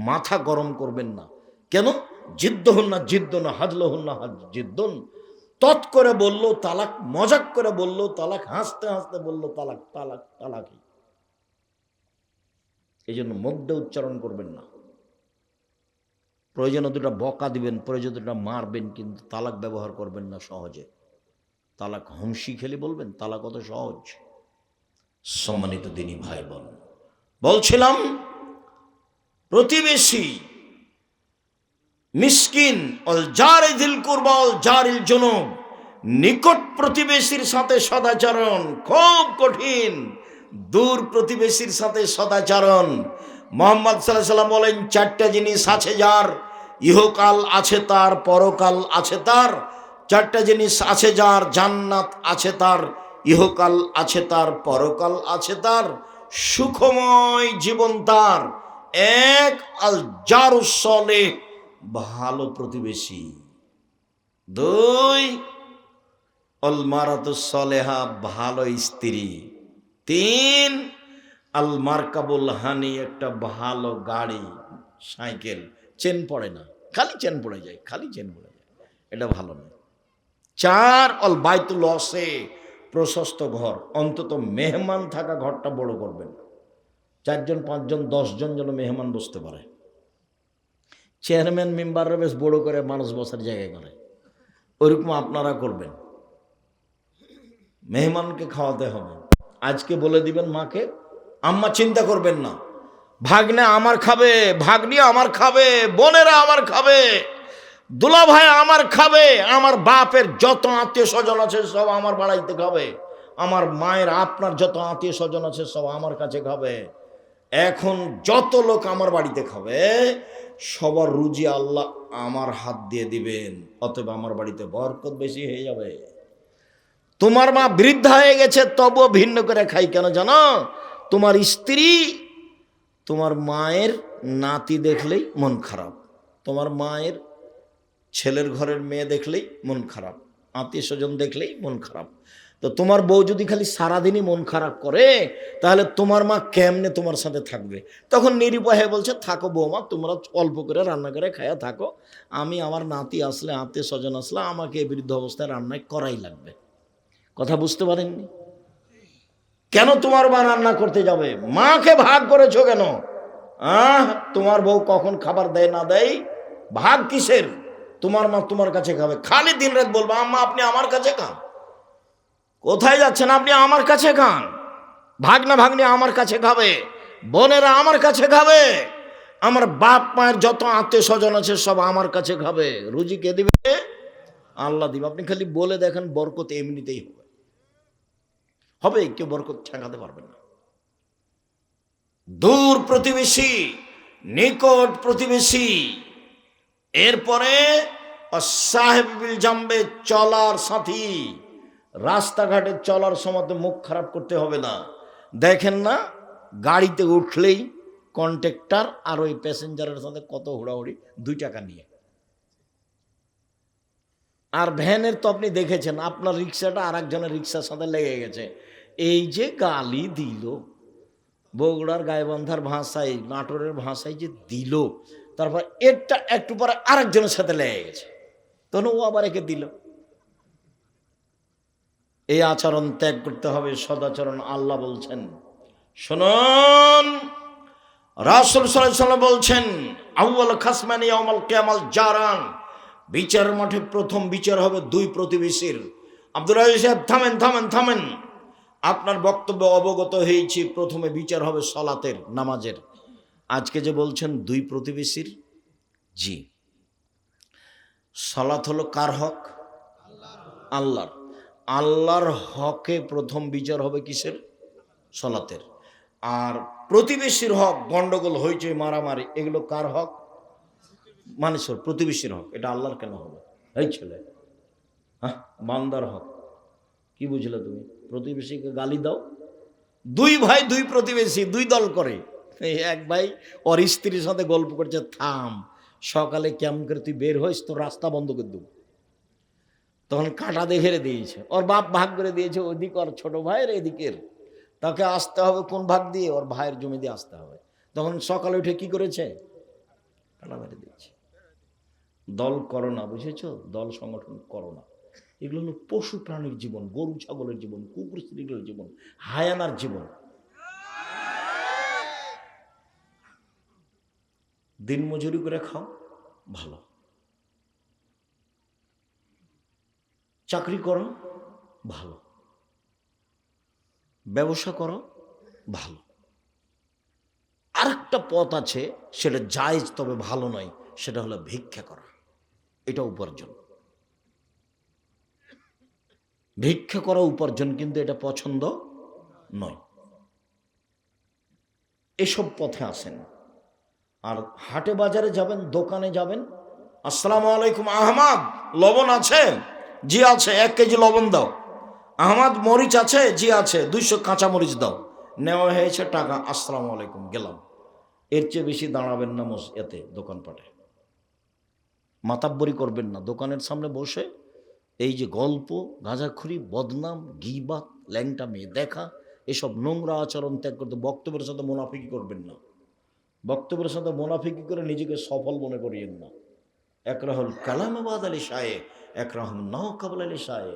মাথা গরম করবেন না। কেন? জিদ্দ হন না জিদ্দ না, হাজল হন না জিদ্দন। তৎ করে বললো তালাক, মজাক করে বললো তালাক, হাসতে হাসতে বললো তালাক, তালাক তালাকই। এই জন্য মুখ দিয়ে উচ্চারণ করবেন না। প্রয়োজনে 2টা বকা দিবেন, প্রয়োজনে 2টা মারবেন, কিন্তু তালাক ব্যবহার করবেন না সহজে। তালাক হুমসি খেলে বলবেন, তালাক কত সহজ। সম্মানিত দিনী ভাই বোন, বলছিলাম প্রতিবেশী, মিসকিন, অল জারি দিল কুরবা অল জারিল জুনুব, নিকট প্রতিবেশীর সাথে সদাচরণ খুব কঠিন, দূর প্রতিবেশীর সাথে সদাচরণ। মুহাম্মদ সাল্লাল্লাহু আলাইহি ওয়াসাল্লাম বলেন 4টা জিনিস আছে যার, ইহকাল আছে তার, পরকাল আছে তার। 4টা জিনিস আছে যার, জান্নাত আছে তার, ইহকাল আছে তার, পরকাল আছে তার, সুখময় জীবন তার। 1, আল জারুস সালেহ, ভালো প্রতিবেশী। 2, আল মারাতুস সালেহা, ভালো স্ত্রী। 3, আল মারকাবুল হানি, একটা ভালো গাড়ি, সাইকেল, চেন পড়ে না, খালি চেন পড়ে যায়, খালি চেন পড়ে যায়, এটা ভালো না। 4, অল বাইতুল অসে, প্রশস্ত ঘর, অন্তত মেহমান থাকা ঘরটা বড় করবেন, 4 জন 5 জন 10 জন যেন মেহমান বসতে পারে। চেয়ারম্যান মেম্বাররা বেশ বড় করে মানুষ বসার জায়গা করে, ওইরকম আপনারা করবেন। মেহমানকে খাওয়াতে হবে। আজকে বলে দিবেন মাকে, আম্মা চিন্তা করবেন না, ভাগ্নে আমার খাবে, ভাগ্নি আমার খাবে, বোনেরা আমার খাবে, দুলা ভাই আমার খাবে, আমার বাপের যত আত্মীয় স্বজন আছে সব আমার বাড়াইতে খাবে, আমার মায়ের আপনার যত আত্মীয় স্বজন আছে সব আমার কাছে খাবে। এখন যত লোক আমার বাড়িতে খাবে সবার রুজি আল্লাহ আমার হাত দিয়ে দিবেন, অতএব আমার বাড়িতে বরকত বেশি হয়ে যাবে। তোমার মা বৃদ্ধা হয়ে গেছে তবুও ভিন্ন করে খাই কেন জানো? তোমার স্ত্রী তোমার মায়ের নাতি দেখলেই মন খারাপ, তোমার মায়ের ছেলের ঘরের মেয়ে দেখলেই মন খারাপ, আত্মীয় স্বজন দেখলেই মন খারাপ। তো তোমার বউ যদি খালি সারাদিনই মন খারাপ করে তাহলে তোমার মা কেমনে তোমার সাথে থাকবে? তখন নিরুপায় বলছে, থাকো বৌমা, তোমরা অল্প করে রান্না করে খায়া থাকো, আমি আমার নাতি আসলে আত্মীয় স্বজন আসলে আমাকে এই বৃদ্ধ অবস্থায় রান্না করাই লাগবে। কথা বুঝতে পারেননি? কেন তোমার মা রান্না করতে যাবে? মাকে ভাগ করেছো কেন? তোমার বউ কখন খাবার দেয় না দেয় ভাগ কিসের? তোমার মা তোমার কাছে খাবে, খালি দিন রাত বলবো আম্মা আপনি আমার কাছে খান। কোথায় যাচ্ছেন? আপনি আমার কাছে খান। ভাগনা ভাগ্নি আমার কাছে খাবে, বোনেরা আমার কাছে খাবে, আমার বাপ মায়ের যত আত্মীয় স্বজন আছে সব আমার কাছে খাবে। রুজি কে দিবে? আল্লাহ দিবে। আপনি খালি বলে দেখেন, বরকত এমনিতেই হবে, হবে, কেউ বরকত ঠেকাতে পারবে না। দূর প্রতিবেশী, নিকট প্রতিবেশী, এরপরে সাহেবিল জাম্বে চলার সাথী, রাস্তাঘাটে চলার সময় মুখ খারাপ করতে হবে না। দেখেন না গাড়িতে উঠলেই কন্ট্রাক্টর আর ওই প্যাসেঞ্জারের সাথে কত হুড়াহুড়ি 2 টাকা নিয়ে। আর ভ্যানের তো আপনি দেখেছেন, আপনার রিক্সাটা আর একজনের রিক্সার সাথে লেগে গেছে, এই যে গালি দিল, বগুড়ার গাইবান্ধার ভাষায়, নাটোরের ভাষায় যে দিল, তারপর একটা একটু পরে আরেকজনের সাথে লেগে গেছে, তখন ও আবার একে দিল। এই আচরণ ত্যাগ করতে হবে, সদাচরণ। আল্লাহ বলছেন, শুনুন, রাসূল সাল্লাল্লাহু আলাইহি ওয়াসাল্লাম বলছেন, আউয়াল খাসমানি ইয়াউমাল কিয়ামাল জারান, বিচার মাঠে প্রথম বিচার হবে 2 প্রতিবেশীর। আব্দুল রাজ্জাক সাহেব থামেন থামেন থামেন, আপনার বক্তব্য অবগত হয়েছি, প্রথমে বিচার হবে সালাতের, নামাজের। আজকে যে বলছেন 2 প্রতিবেশীর, জি, সালাত হলো কার হক? আল্লাহর। আল্লাহর হকে প্রথম বিচার হবে কিসের? সালাতের। আর প্রতিবেশীর হক, গন্ডগোল হইচই মারামারি, এগুলো কার হক? মানুষের, প্রতিবেশীর হক। এটা আল্লাহর কেন হবে? এই ছেলে, হ্যাঁ, বান্দার হক। কি বুঝলে তুমি? প্রতিবেশীকে গালি দাও। 2 ভাই 2 প্রতিবেশী 2 দল করে। এই এক ভাই ওর স্ত্রীর সাথে গল্প করছে, থাম, সকালে কেমন করে তুই বের হইস, তো রাস্তা বন্ধ করে দেবো। তখন কাঁটা দেখে দিয়েছে, ওর বাপ ভাগ করে দিয়েছে, ওদিক ওর ছোট ভাইয়ের, এদিকের, তাকে আসতে হবে কোন ভাগ দিয়ে? ওর ভাইয়ের জমি দিয়ে আসতে হবে। তখন সকালে উঠে কি করেছে? কাঁটা মেরে দিয়েছে। দল করো না, বুঝেছো? দল সংগঠন করো না। এগুলো হলো পশু প্রাণীর জীবন, গরু ছাগলের জীবন, কুকুর স্ত্রীগুলোর জীবন, হায়ানার জীবন। দিন মজুরি করে খাও, ভালো। চাকরি করো, ভালো। ব্যবসা করো, ভালো। আরেকটা পথ আছে, সেটা জায়েজ তবে ভালো নয়, সেটা হলো ভিক্ষা করা। এটা উপার্জন, ভিক্ষা করা উপার্জন, কিন্তু এটা পছন্দ নয়। এসব পথে আসেন। আর হাটে বাজারে যাবেন, দোকানে যাবেন, আসসালামু আলাইকুম, আহমদ লবণ আছে? জি আছে, 1 কেজি লবণ দাও। আহমদ মরিচ আছে? জি আছে, 200 কাঁচা মরিচ দাও। নেওয়া হয়েছে টাকা, আসসালামু আলাইকুম, গেলাম। এর চেয়ে বেশি দাঁড়াবেন না এতে, দোকানপাটে মাতাব্বরি করবেন না। দোকানের সামনে বসে এই যে গল্প, গাঁজাখুরি, বদনাম, গীবাত, ল্যাংটা মেয়ে দেখা, এসব নোংরা আচরণ ত্যাগ করতে। বক্তব্যের সাথে মুনাফিকি করবেন না। বক্তব্যের সাথে মুনাফিকি করে নিজেকে সফল মনে করিয়েন না। একরাহুল কালাম বাদ আলী শায়ে, একরাহুল নাও কাবল আলী শায়ে।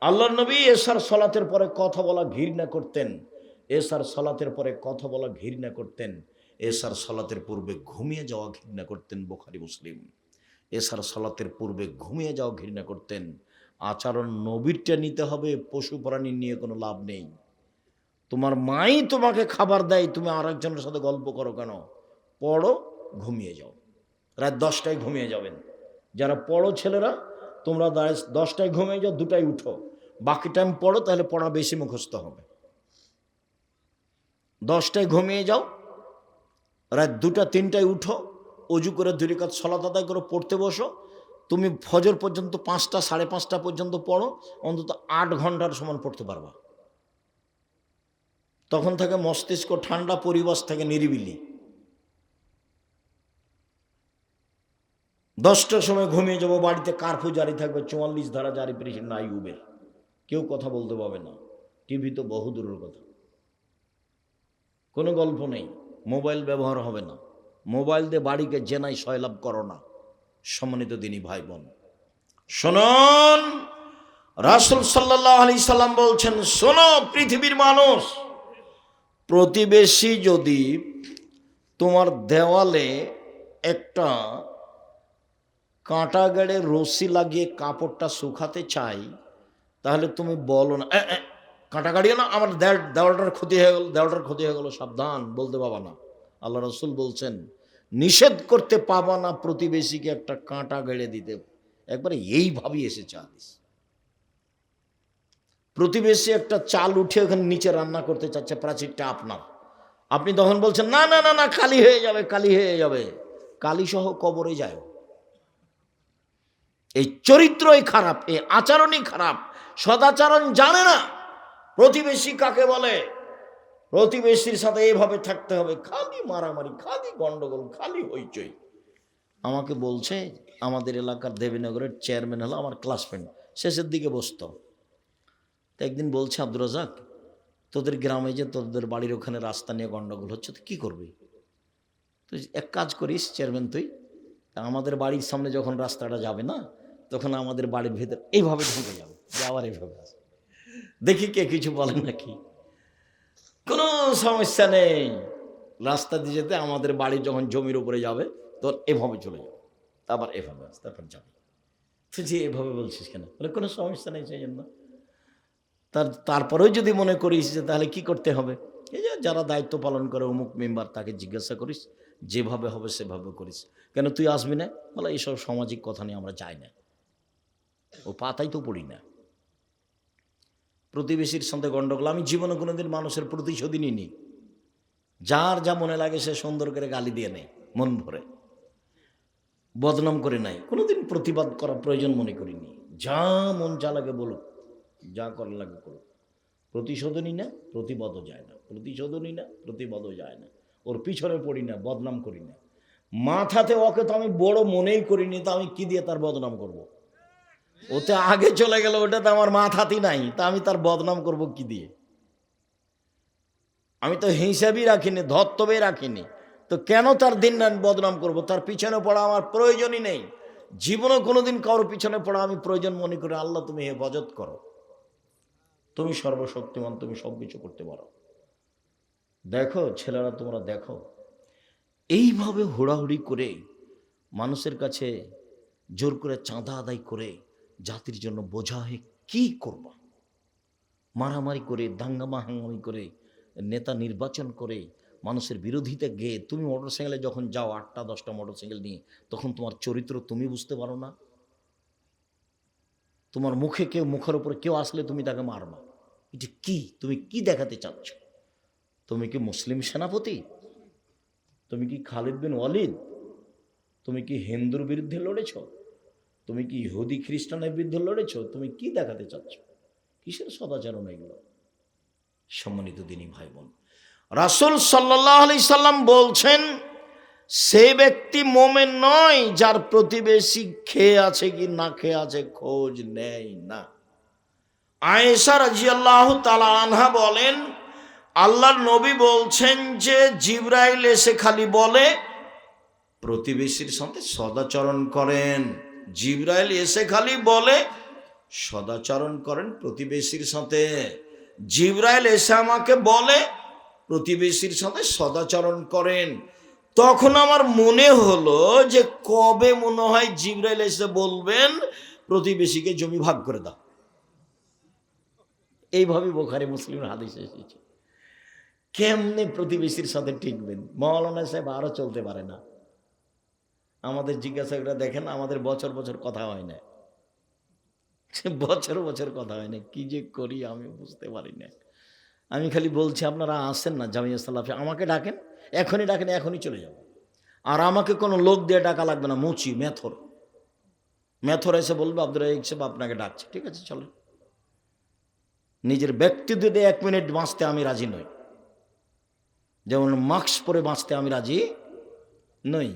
আল্লাহর নবী এশার সালাতের পরে কথা বলা ঘৃণা করতেন। এশার সালাতের পরে কথা বলা ঘৃণা করতেন। এশার সালাতের পূর্বে ঘুমিয়ে যাওয়া ঘৃণা করতেন। বুখারী মুসলিম। এশার সালাতের পূর্বে ঘুমিয়ে যাওয়া ঘৃণা করতেন। আচরণ নবীরটা নিতে হবে, পশু প্রাণী নিয়ে কোনো লাভ নেই। তোমার মাই তোমাকে খাবার দেয়, তুমি আরেকজনের সাথে গল্প করো কেন? পড়ো, ঘুমিয়ে যাও। রাত 10টায় ঘুমিয়ে যাবেন। যারা পড়ো ছেলেরা, তোমরা 10টায় ঘুমিয়ে যাও, 2টায় উঠো, বাকি টাইম পড়ো, তাহলে পড়া বেশি মুখস্থ হবে। 10টায় ঘুমিয়ে যাও, রাত 2টা 3টায় উঠো, অজু করে 2 রাকাত সালাত আদায় করে পড়তে বসো। তুমি ফজর পর্যন্ত 5টা 5:30 পর্যন্ত পড়ো, অন্তত 8 ঘন্টার সমান পড়তে পারবা। তখন থেকে মস্তিষ্ক ঠান্ডা, পরিবেশ থেকে নিরিবিলি। 10টার সময় ঘুমিয়ে যাবো, বাড়িতে কারফিউ জারি থাকবে, 44 ধারা জারি, প্রেসিডেন্ট আইয়ুবের, কেউ কথা বলতে পারবে না। টিভি তো বহু দূরের কথা, কোনো গল্প নেই। মোবাইল ব্যবহার হবে না। মোবাইল দিয়ে বাড়িকে জেনাই সয়লাভ করো না। সম্মানিত দিনী ভাই বোন শুনুন, রাসূল সাল্লাল্লাহু আলাইহি সাল্লাম বলছেন, শোনো পৃথিবীর মানুষ, প্রতিবেশী যদি তোমার দেওয়ালে একটা কাঁটা গেড়ে রশি লাগিয়ে কাপড়টা শুকাতে চাই, তাহলে তুমি বলো না কাঁটা গাড়িও না, আমার দেওয়ালটার ক্ষতি হয়ে গেল, দেওয়ালটার ক্ষতি হয়ে গেল, সাবধান, বলতে পাবা না। আল্লাহ রাসূল বলছেন, নিষেধ করতে পাবা না প্রতিবেশীকে একটা কাঁটা গেড়ে দিতে। একবারে এইভাবেই এসেছে হাদিস। প্রতিবেশী একটা চাল উঠে ওখানে নিচে রান্না করতে চাচ্ছে, প্রাচীরটা আপনার, আপনি তখন বলছেন না না না না, কালি হয়ে যাবে, কালি হয়ে যাবে, কালি সহ কবরে যায়। এই চরিত্রই খারাপ, এই আচরণই খারাপ, সদাচরণ জানে না প্রতিবেশী কাকে বলে। প্রতিবেশীর সাথে এইভাবে থাকতে হবে, খালি মারামারি, খালি গন্ডগোল, খালি হইচই। আমাকে বলছে, আমাদের এলাকার দেবীনগরের চেয়ারম্যান হলো আমার ক্লাসমেট, শেষের দিকে বসতো। তো একদিন বলছে, আব্দুর রাজাক, তোদের গ্রামে যে তোদের বাড়ির ওখানে রাস্তা নিয়ে গন্ডগোল হচ্ছে, তো কী করবি? তুই এক কাজ করিস চেয়ারম্যান, তুই আমাদের বাড়ির সামনে যখন রাস্তাটা যাবে না, তখন আমাদের বাড়ির ভেতর এইভাবে ঢুকে যাবে, যাওয়ার এইভাবে আসে, দেখি কে কিছু বলেন নাকি। কোনো সমস্যা নেই, রাস্তা দিয়ে যেতে আমাদের বাড়ি যখন জমির উপরে যাবে তখন এভাবে চলে যাবে, আবার এভাবে আসে, তারপর যাবে। তুই যে এভাবে বলছিস কেন? বলে কোনো সমস্যা নেই, সেই জন্য। তারপরেও যদি মনে করিস যে তাহলে কি করতে হবে, এই যে যারা দায়িত্ব পালন করে অমুক মেম্বার, তাকে জিজ্ঞাসা করিস, যেভাবে হবে সেভাবে করিস। কেন তুই আসবি না? বলে এইসব সামাজিক কথা নিয়ে আমরা যাই না, ও পাতাই তো পড়ি না। প্রতিবেশীর সাথে গন্ডগোল, আমি জীবনে কোনোদিন মানুষের প্রতিশোধই নিইনি। যার যা মনে লাগে সে সুন্দর করে গালি দিয়ে নেয়, মন ভরে, বদনাম করে নাই, কোনোদিন প্রতিবাদ করা প্রয়োজন মনে করিনি। যা মন যা লাগে বলুক, যা করা লাগে করুক, প্রতিশোধও নিই না, প্রতিবাদও যায় না, প্রতিশোধও নিই না, প্রতিবাদও যায় না, ওর পিছনে পড়ি না, বদনাম করি না। মাথাতে ওকে তো আমি বড় মনেই করিনি, তো আমি কি দিয়ে তার বদনাম করব? ওতে আগে চলে গেল, ওটা তো আমার মাথাতেই নাই, তা আমি তার বদনাম করব কি দিয়ে? আমি তো হিসাবই রাখিনি, ধর্তব্যই রাখিনি, তো কেন তার দিন বদনাম করব? তার পিছনে পড়া আমার প্রয়োজনই নেই। জীবনে কোনোদিন কারোর পিছনে পড়া আমি প্রয়োজন মনে করি। আল্লাহ তুমি হেফাজত করো, তুমি সর্বশক্তিমান, তুমি সব কিছু করতে পারো। দেখো ছেলেরা, তোমরা দেখো, এইভাবে হুড়াহুড়ি করে মানুষের কাছে জোর করে চাঁদা আদায় করে জাতির জন্য বোঝা হয়ে কী করবা? মারামারি করে, দাঙ্গামা হাঙ্গামি করে, নেতা নির্বাচন করে, মানুষের বিরোধিতা গেয়ে তুমি মোটরসাইকেলে যখন যাও, 8টা 10টা মোটরসাইকেল নিয়ে, তখন তোমার চরিত্র তুমি বুঝতে পারো না। তোমার মুখের উপরে কেউ আসলে তুমি তাকে মারবা। এটা কি? তুমি কি দেখাতে চাচ্ছ? তুমি কি মুসলিম সেনাপতি? তুমি কি খালিদ বিন ওয়ালিদ? তুমি কি হিন্দুর বিরুদ্ধে লড়েছ? তুমি কি ইহুদি খ্রিস্টানের বিরুদ্ধে লড়েছ? তুমি কি দেখাতে চাচ্ছ? কিসের সদাচরণ এগুলো? সম্মানিত দিনী ভাই বোন, রাসূল সাল্লাল্লাহু আলাইহি সাল্লাম বলছেন, সে ব্যক্তি মোমেন নয় যার প্রতিবেশী খেয়ে আছে কি না খেয়ে আছে খোঁজ নেয় না। আয়েশা রাদিয়াল্লাহু তাআলা আনহা বলেন, আল্লাহর নবী বলছেন যে জিবরাইল এসে খালি বলে প্রতিবেশীর সাথে সদাচরণ করেন। জিবরাইল এসে খালি বলে সদাচরণ করেন প্রতিবেশীর সাথে। জিবরাইল এসে আমাকে বলে প্রতিবেশীর সাথে সদাচরণ করেন। তখন আমার মনে হলো যে কবে মনে হয় জিবরাইল এসে বলবেন প্রতিবেশীকে জমি ভাগ করে দাও। এইভাবে বুখারী মুসলিমের হাদিস এসেছে। কেমনে প্রতিবেশীর সাথে টিকবেন? মাওলানা সাহেব আরো চলতে পারে না। আমাদের জিজ্ঞাসা করে দেখেন, আমাদের বছর বছর কথা হয় না, বছর বছর কথা হয় না। কি যে করি আমি বুঝতে পারি না। আমি খালি বলছি আপনারা আসেন না জামিয়া সালাফি, আমাকে ডাকেন, এখনই ডাকেন, এখনই চলে যাব। আর আমাকে কোনো লোক দিয়ে ডাকা লাগবে না। মুচি মেথর এসে বলবে আব্দুর রাজ্জাক সাহেব আপনাকে ডাকছে, ঠিক আছে চলেন। নিজের ব্যক্তিত্ব দিয়ে 1 মিনিট বাঁচতে আমি রাজি নই, যেমন মাস্ক পরে বাঁচতে আমি রাজি নই।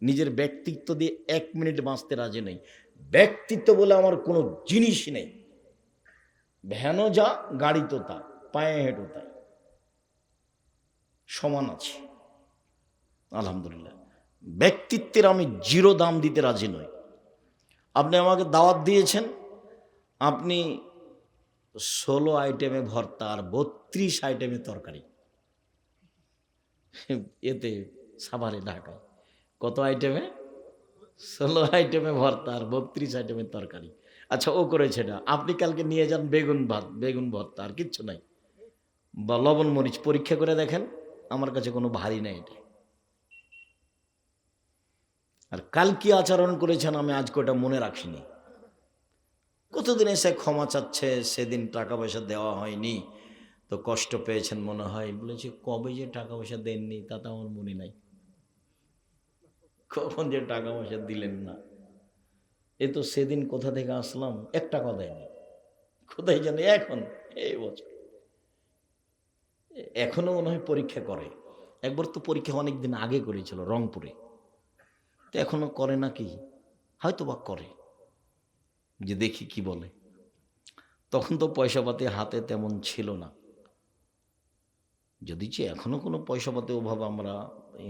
নিজের ব্যক্তিত্ব দিয়ে 1 মিনিট বাঁচতে রাজি নই। ব্যক্তিত্ব বলে আমার কোনো জিনিসই নেই। ভ্যানও যা, গাড়ি তো তা, পায়ে হেঁটো তাই, সমান আছে আলহামদুলিল্লাহ। ব্যক্তিত্বের আমি 0 দাম দিতে রাজি নই। আপনি আমাকে দাওয়াত দিয়েছেন, আপনি 16 আইটেমে ভর্তা আর 32 আইটেমে তরকারি, এতে সাভারে ঢাকায় কত আইটেমে? 16 আইটেমে ভর্তা আর 32 আইটেমের তরকারি। আচ্ছা ও করেছে না, আপনি কালকে নিয়ে যান বেগুন ভর্তা, আর কিচ্ছু নাই, বা লবণ মরিচ পরীক্ষা করে দেখেন, আমার কাছে কোনো ভারী নাই এটা। আর কাল কি আচরণ করেছেন আমি আজকে ওটা মনে রাখিনি। কতদিন এসে ক্ষমা চাচ্ছে, সেদিন টাকা পয়সা দেওয়া হয়নি তো কষ্ট পেয়েছেন মনে হয়। বলেছি কবে যে টাকা পয়সা দেননি তা তো আমার মনে নাই, কখন যে টাকা পয়সা দিলেন না। এ তো সেদিন কোথা থেকে আসলাম, একটা টাকা দেয়নি, কোথায় জানি এখন এই বছর। এখনো মনে হয় পরীক্ষা করে। একবার তো পরীক্ষা অনেক দিন আগে করেছিল রংপুরে, তো এখনো করে নাকি, হয়তো বা করে, যে দেখি কি বলে। তখন তো পয়সাপাতি হাতে তেমন ছিল না, যদি যে এখনো কোনো পয়সাপাতি ওভাবে আমরা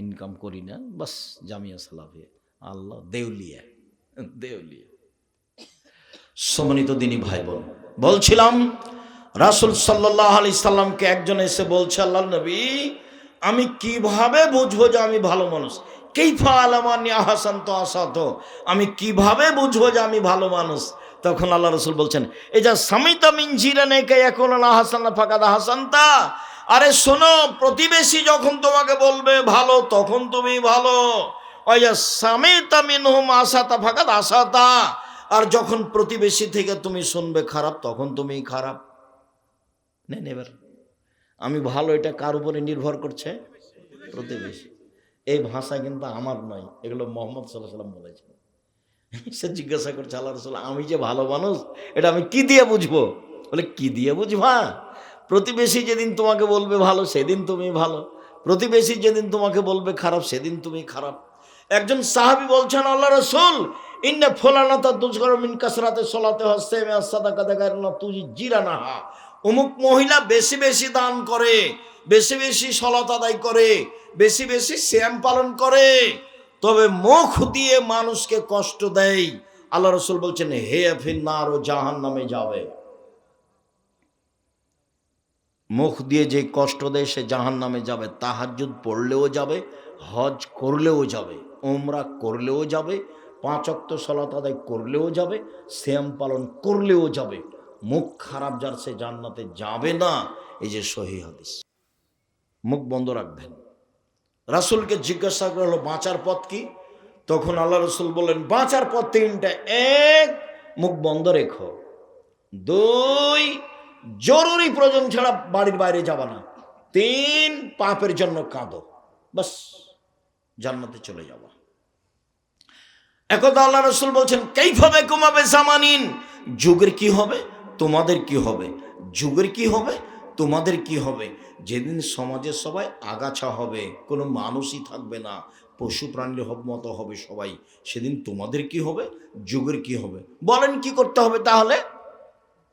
ইনকাম করি না, বাস জামিয়া সালাফিয়া আল্লাহ দেউলিয়া। সম্মানিত দিনী ভাই বোন, বলছিলাম রাসূল সাল্লাল্লাহু আলাইহি সাল্লামকে একজন এসে বলছে, আল্লাহর নবী আমি কিভাবে বুঝবো যে আমি ভালো মানুষ? কাইফা আলামানি আহসানতু আসাতু, আমি কিভাবে বুঝবো যে আমি ভালো মানুষ? তখন আল্লাহ রাসূল বলছেন, এজা সামিতা মিন জিরানাকা ইয়াকুলুনা হাসানা ফাকাদ হাসানতা, আরে শোনো, প্রতিবেশী যখন তোমাকে বলবে ভালো তখন তুমি ভালো। ওয়া সামিতা মিনহুম আসাতা ফাকাদ আসাতা, আর যখন প্রতিবেশী থেকে তুমি শুনবে খারাপ তখন তুমি খারাপ। নেন এবার আমি ভালো, এটা কার উপরে নির্ভর করছে? প্রতিবেশী। এই ভাষা কিন্তু আমার নয়, এগুলো মুহাম্মদ সাল্লাল্লাহু আলাইহি ওয়াসাল্লাম বলেছেন। সে জিজ্ঞাসা করছে, আল্লাহ রাসূল আমি যে ভালো মানুষ এটা আমি কি দিয়ে বুঝবো? বলে কি দিয়ে বুঝবা? প্রতিবেশী যেদিন তোমাকে বলবে ভালো সেদিন তুমি ভালো, প্রতিবেশী যেদিন তোমাকে বলবে খারাপ সেদিন তুমি খারাপ। একজন সাহাবী বলছেন, আল্লাহ রাসূল ইন্না ফুলানাতা তুযকারু মিন কাসরাতি সলাতি ওয়া সিয়ামি ওয়া সাদাকাতি গায়রুল্লাহ তুজিরানাহা, অমুক মহিলা বেশি বেশি দান করে, বেশি বেশি সলাত আদায় করে, বেশি বেশি সিয়াম পালন করে, তবে মুখ দিয়ে মানুষকে কষ্ট দেয়। আল্লাহ রাসূল বলছেন হে ফিন্নার, ও জাহান্নামে যাবে। মুখ দিয়ে যে কষ্ট দেয় সে জাহান্নামে যাবে। তাহাজ্জুদ পড়লেও যাবে, হজ করলেও যাবে, উমরা করলেও যাবে, 5 ওয়াক্ত সালাত আদায় করলেও যাবে, সিয়াম পালন করলেও যাবে। মুখ খারাপ যার সে জান্নাতে যাবে না। এই যে সহিহ হাদিস। মুখ বন্ধ রাখবেন। রাসূলকে জিজ্ঞাসা করা হলো বাঁচার পথ কি? তখন আল্লাহ রাসূল বললেন বাঁচার পথ 3টা। 1, মুখ বন্ধ রেখো। 2, জরুরি প্রয়োজন ছাড়া বাড়ির বাইরে যাবা না। 3, পাপের জন্য কাঁদো, বাস জান্নাতে চলে যাবা। একদা আল্লাহ রাসূল বলছেন কাইফা বিকুম বিজামানিন, যুগের কি হবে তোমাদের কি হবে? যুগের কি হবে তোমাদের কি হবে? যেদিন সমাজের সবাই আগাছা হবে, কোনো মানুষই থাকবে না, পশু প্রাণীর মতো হবে সবাই, সেদিন তোমাদের কি হবে? যুগের কি হবে? বলেন কি করতে হবে তাহলে?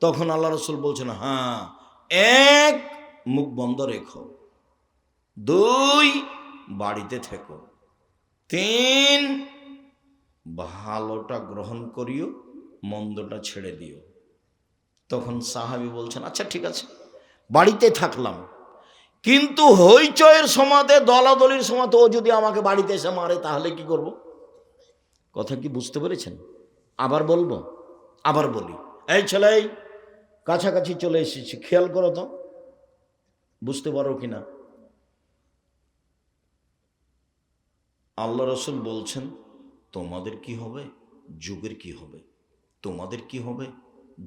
তখন আল্লাহ রাসূল বলছেন হ্যাঁ, 1, মুখ বন্ধ রেখো। 2, বাড়িতে থেকো। 3, ভালোটা গ্রহণ করিও, মন্দটা ছেড়ে দিও। তখন সাহাবী বলছেন, আচ্ছা ঠিক আছে, বাড়িতে থাকলাম, কিন্তু হইচয়ের সমাতে, দলাদলির সমাতে ও যদি আমাকে বাড়িতে এসে মারে তাহলে কি করব? কথা কি বুঝতে পেরেছেন? আবার বলবো, আবার বলি। এই ছেলে, কাছাকাছি চলে এসেছি, খেয়াল করো তো, বুঝতে পারো কিনা। আল্লাহ রসুল বলছেন, তোমাদের কি হবে, যুগের কি হবে, তোমাদের কি হবে,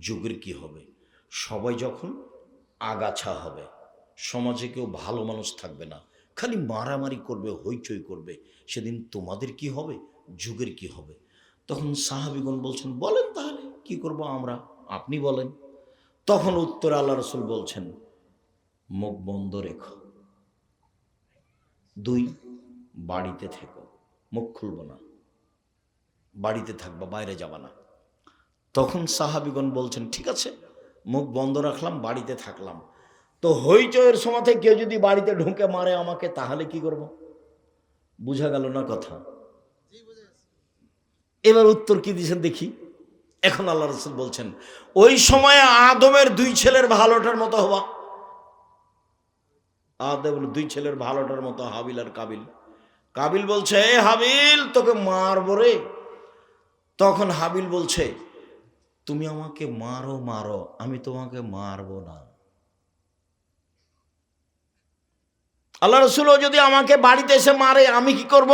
যুগের কি হবে। সবাই যখন আগাছা হবে, সমাজে কেউ ভালো মানুষ থাকবে না, খালি মারামারি করবে, হইচই করবে, সেদিন তোমাদের কি হবে, যুগের কি হবে। তখন সাহাবীগণ বলছেন, বলেন তাহলে কি করব আমরা, আপনি বলেন। তখন উত্তরে আল্লাহ রসুল বলছেন, মুখ বন্ধ রেখো, 2, বাড়িতে থেকো, মুখ খুলব না, বাড়িতে থাকবা, বাইরে যাবা না। তখন সাহাবীগণ বলছেন, ঠিক আছে, মুখ বন্ধ রাখলাম, বাড়িতে থাকলাম, তো হইচয়ের সময় কেউ যদি বাড়িতে ঢুকে মারে আমাকে তাহলে কি করব? বুঝা গেল না কথা? এবার উত্তর কি দিয়েছেন দেখি। এখন আল্লাহ রাসূল বলছেন, ওই সময় আদমের 2 ছেলের ভালোটার মতো হবা। আদমের 2 ছেলের ভালোটার মতো, হাবিল আর কাবিল। কাবিল বলছে, এ হাবিল, তোকে মারবো রে। তখন হাবিল বলছে, তুমি আমাকে মারো মারো, আমি তোমাকে মারবো না। আল্লাহ রসুল যদি আমাকে বাড়িতে এসে মারে আমি কি করব?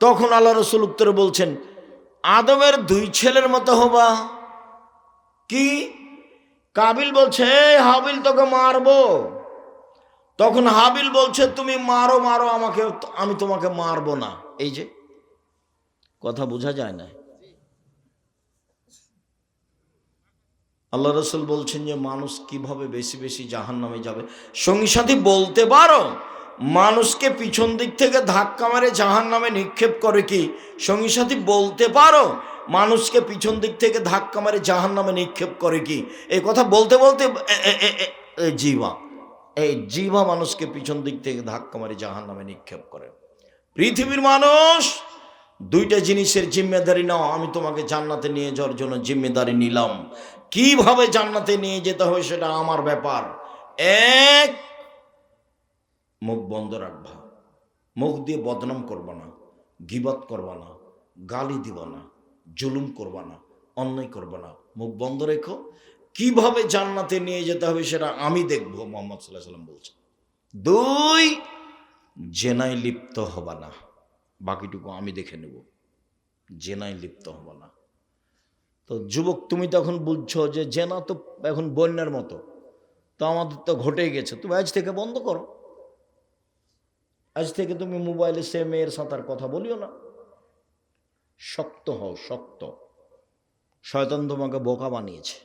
তখন আল্লাহ রসুল উত্তরে বলছেন, আদমের 2 ছেলের মতো হবা। কি? কাবিল বলছে, হাবিল, তোকে মারবো। তখন হাবিল বলছে, তুমি মারো মারো আমাকে, আমি তোমাকে মারবো না। এই যে কথা বোঝা যায় না। আল্লাহ রসুল বলছেন যে মানুষ কিভাবে বেশি বেশি জাহান্নামে যাবে। সঙ্গী সাথী বলতে পারো, মানুষকে পিছন দিক থেকে ধাক্কা মারে জাহান্নামে নিক্ষেপ করে কি? সঙ্গী সাথী বলতে পারো, মানুষকে পিছন দিক থেকে ধাক্কা মারে জাহান্নামে নিক্ষেপ করে কি? এই কথা বলতে বলতে এই জিহ্বা মানুষকে পিছন দিক থেকে ধাক্কা মারে জাহান্নামে নিক্ষেপ করে। পৃথিবীর মানুষ, 2টা জিনিসের জিম্মেদারি নাও, আমি তোমাকে জান্নাতে নিয়ে যাওয়ার জন্য জিম্মেদারি নিলাম। কিভাবে জান্নাতে নিয়ে যেতে হয় সেটা আমার ব্যাপার। 1, মুখ বন্ধ রাখবা, মুখ দিয়ে বদনাম করবা না, গীবত করবা না, গালি দিবা না, জুলুম করবা না, অন্যায় করবা না, মুখ বন্ধ রেখো। কিভাবে জান্নাতে নিয়ে যেতে হবে সেটা আমি দেখব, মুহাম্মদ সাল্লাল্লাহু আলাইহি ওয়াসাল্লাম বলছেন। 2, জেনায় লিপ্ত হবা না, বাকিটুকু আমি দেখে নেব, জেনায় লিপ্ত হবা না। তো যুবক, তুমি তখন বুঝছো যে জেনা তো এখন বন্যার মতো, তো আমাদের তো ঘটেই গেছে, তুমি আজ থেকে বন্ধ করো। আজ থেকে তুমি মোবাইলে সে মেয়ের সাথে আর কথা বলিও না। শক্ত হও, শক্ত। শয়তান তোমাকে বোকা বানিয়েছে,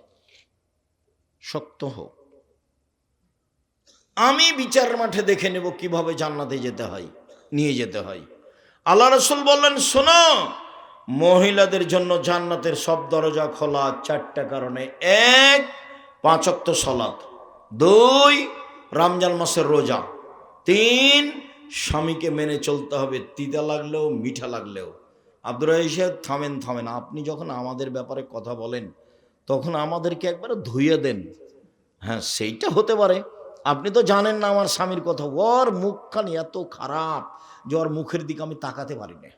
শক্ত হও। আমি বিচার মাঠে দেখে নেব কিভাবে জান্নাতে যেতে হয়, নিয়ে যেতে হয়। আল্লাহ রাসূল বললেন, শোনো, মহিলাদের জন্য জান্নাতের সব দরজা খোলা 4টা কারণে। 1, 5 ওয়াক্ত সালাত। 2, রমজান মাসের রোজা। 3, স্বামীকে মেনে চলতে হবে, তিতা লাগলেও মিঠা লাগলেও। আব্দুর রাহিম, থামেন থামেন, আপনি যখন আমাদের ব্যাপারে কথা বলেন তখন আমাদেরকে একবার ধুইয়ে দেন। হ্যাঁ, সেইটা হতে পারে, আপনি তো জানেন না আমার স্বামীর কথা, ওর মুখখানি এত খারাপ যে ওর মুখের দিকে আমি তাকাতে পারি না।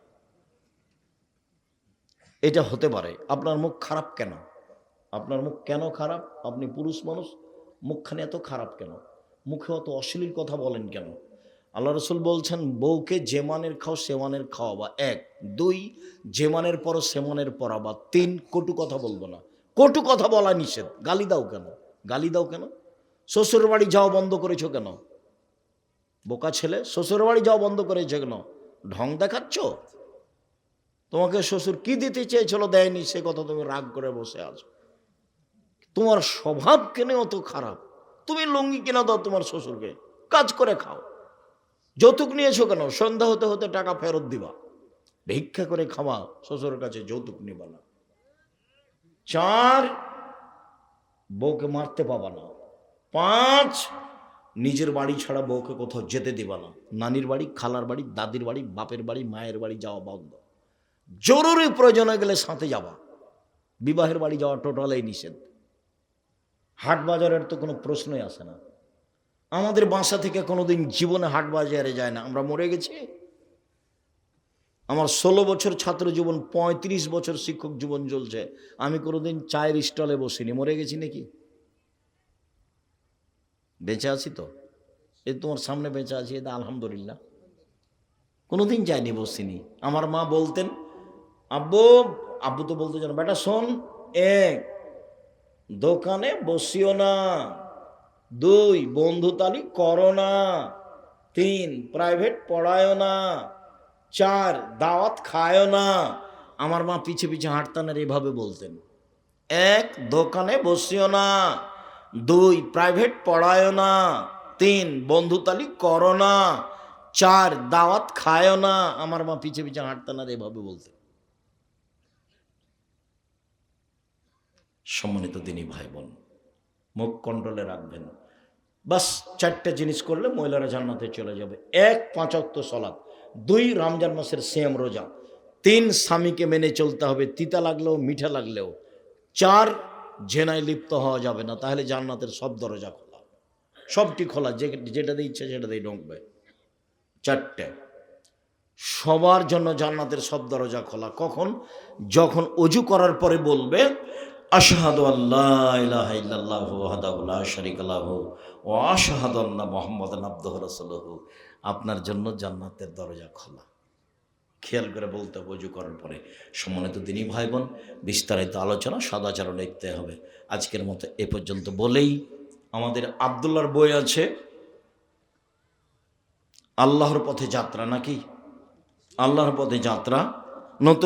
এটা হতে পারে। আপনার মুখ খারাপ কেন? আপনার মুখ কেন খারাপ? আপনি পুরুষ মানুষ, মুখখানি এত খারাপ কেন? মুখে অত অশ্লীল কথা বলেন কেন? আল্লাহ রসুল বলছেন, বউকে যে মানের খাও সে মানের খাওয়াবা। 1, 2, যে মানের পরো সে মানের পরাবা। 3, কটু কথা বলবো না। কটু কথা বলা নিষেধ। গালি দাও কেন? গালি দাও কেন? শ্বশুর বাড়ি যাওয়া বন্ধ করেছো কেন? বোকা ছেলে, শ্বশুর বাড়ি যাওয়া বন্ধ করেছো কেন? ঢং দেখাচ্ছ? তোমাকে শ্বশুর কি দিতে চেয়েছিল, দেয়নি, সে কথা তুমি রাগ করে বসে আছো। তোমার স্বভাব কেন অত খারাপ? তুমি লুঙ্গি কিনা দাও তোমার শ্বশুরকে, কাজ করে খাও। যৌতুক নিয়েছো কেন? সন্ধ্যা হতে হতে টাকা ফেরত দিবা। ভিক্ষা করে খাওয়া, শ্বশুরের কাছে যৌতুক নিবা না। 4, বউকে মারতে পাবা না। 5, নিজের বাড়ি ছাড়া বউকে কোথাও যেতে দিবা না। নানির বাড়ি, খালার বাড়ি, দাদির বাড়ি, বাপের বাড়ি, মায়ের বাড়ি যাওয়া বন্ধ। জরুরি প্রয়োজনে গেলে সাথে যাবা। বিবাহের বাড়ি যাওয়া টোটালি নিষেধ। হাট বাজারের তো কোনো প্রশ্নই আসে না। আমাদের বাসা থেকে কোনোদিন জীবনে হাট বাজারে যায় না, আমরা মরে গেছি। আমার 16 বছর ছাত্র জীবন, 35 বছর শিক্ষক জীবন চলছে, আমি কোনোদিন চায়ের স্টলে বসিনি। মরে গেছি নাকি? বেঁচে আছি তো, এই তোমার সামনে বেঁচে আছি, এটা আলহামদুলিল্লাহ। কোনোদিন যাইনি, বসিনি। আমার মা বলতেন, আব্বু, আব্বু তো বলতে জানো, বেটা শোন, এক, দোকানে বসিও না, 2, বন্ধুতালি করো না, 3, প্রাইভেট পড়ায়ও না, 4, দাওয়াত খায়ও না। আমার মা পিছে পিছে হাঁটতেন আর এভাবে বলতেন, 1, দোকানে বসিও না, 2, প্রাইভেট পড়ায়ও না, 3, বন্ধুতালি করো না, 4, দাওয়াত খায়ও না। আমার মা পিছে পিছে হাঁটতেন আর এভাবে বলতেন। সম্মানিত দিনী ভাই বোন, মুখ কন্ট্রোলে রাখবেন। বাস 4টে জিনিস করলে মহিলারা জান্নাতে চলে যাবে। 1, 5 ওয়াক্ত সালাত, 2, রমজান মাসের সিয়াম রোজা, 3, স্বামীকে মেনে চলতে হবে, তিতা লাগলেও মিঠা লাগলেও, 4, জেনায় লিপ্ত হওয়া যাবে না, তাহলে জান্নাতের সব দরজা খোলা, সবটি খোলা, যেটাতে ইচ্ছে সেটাতেই ঢুকবে। 4টে, সবার জন্য জান্নাতের সব দরজা খোলা। কখন? যখন অজু করার পরে বলবে, আশহাদু আল্লা ইলাহা ইল্লাল্লাহু ওয়াহদাহু লা শারীকা লাহু ওয়া আশহাদু আন্না মুহাম্মাদান আবদুহু ওয়া রাসূলুহু। আপনার জন্য জান্নাতের দরজা খোলা। খেয়াল করে বলতে হবে ওযু করার পরে। সম্মানিত দিনী ভাই বোন, বিস্তারিত আলোচনা সদাচরণ লিখতে হবে। আজকের মতো এ পর্যন্ত বলেই, আমাদের আব্দুল্লাহর বই আছে আল্লাহর পথে যাত্রা, নাকি আল্লাহর পথে যাত্রা, নতুন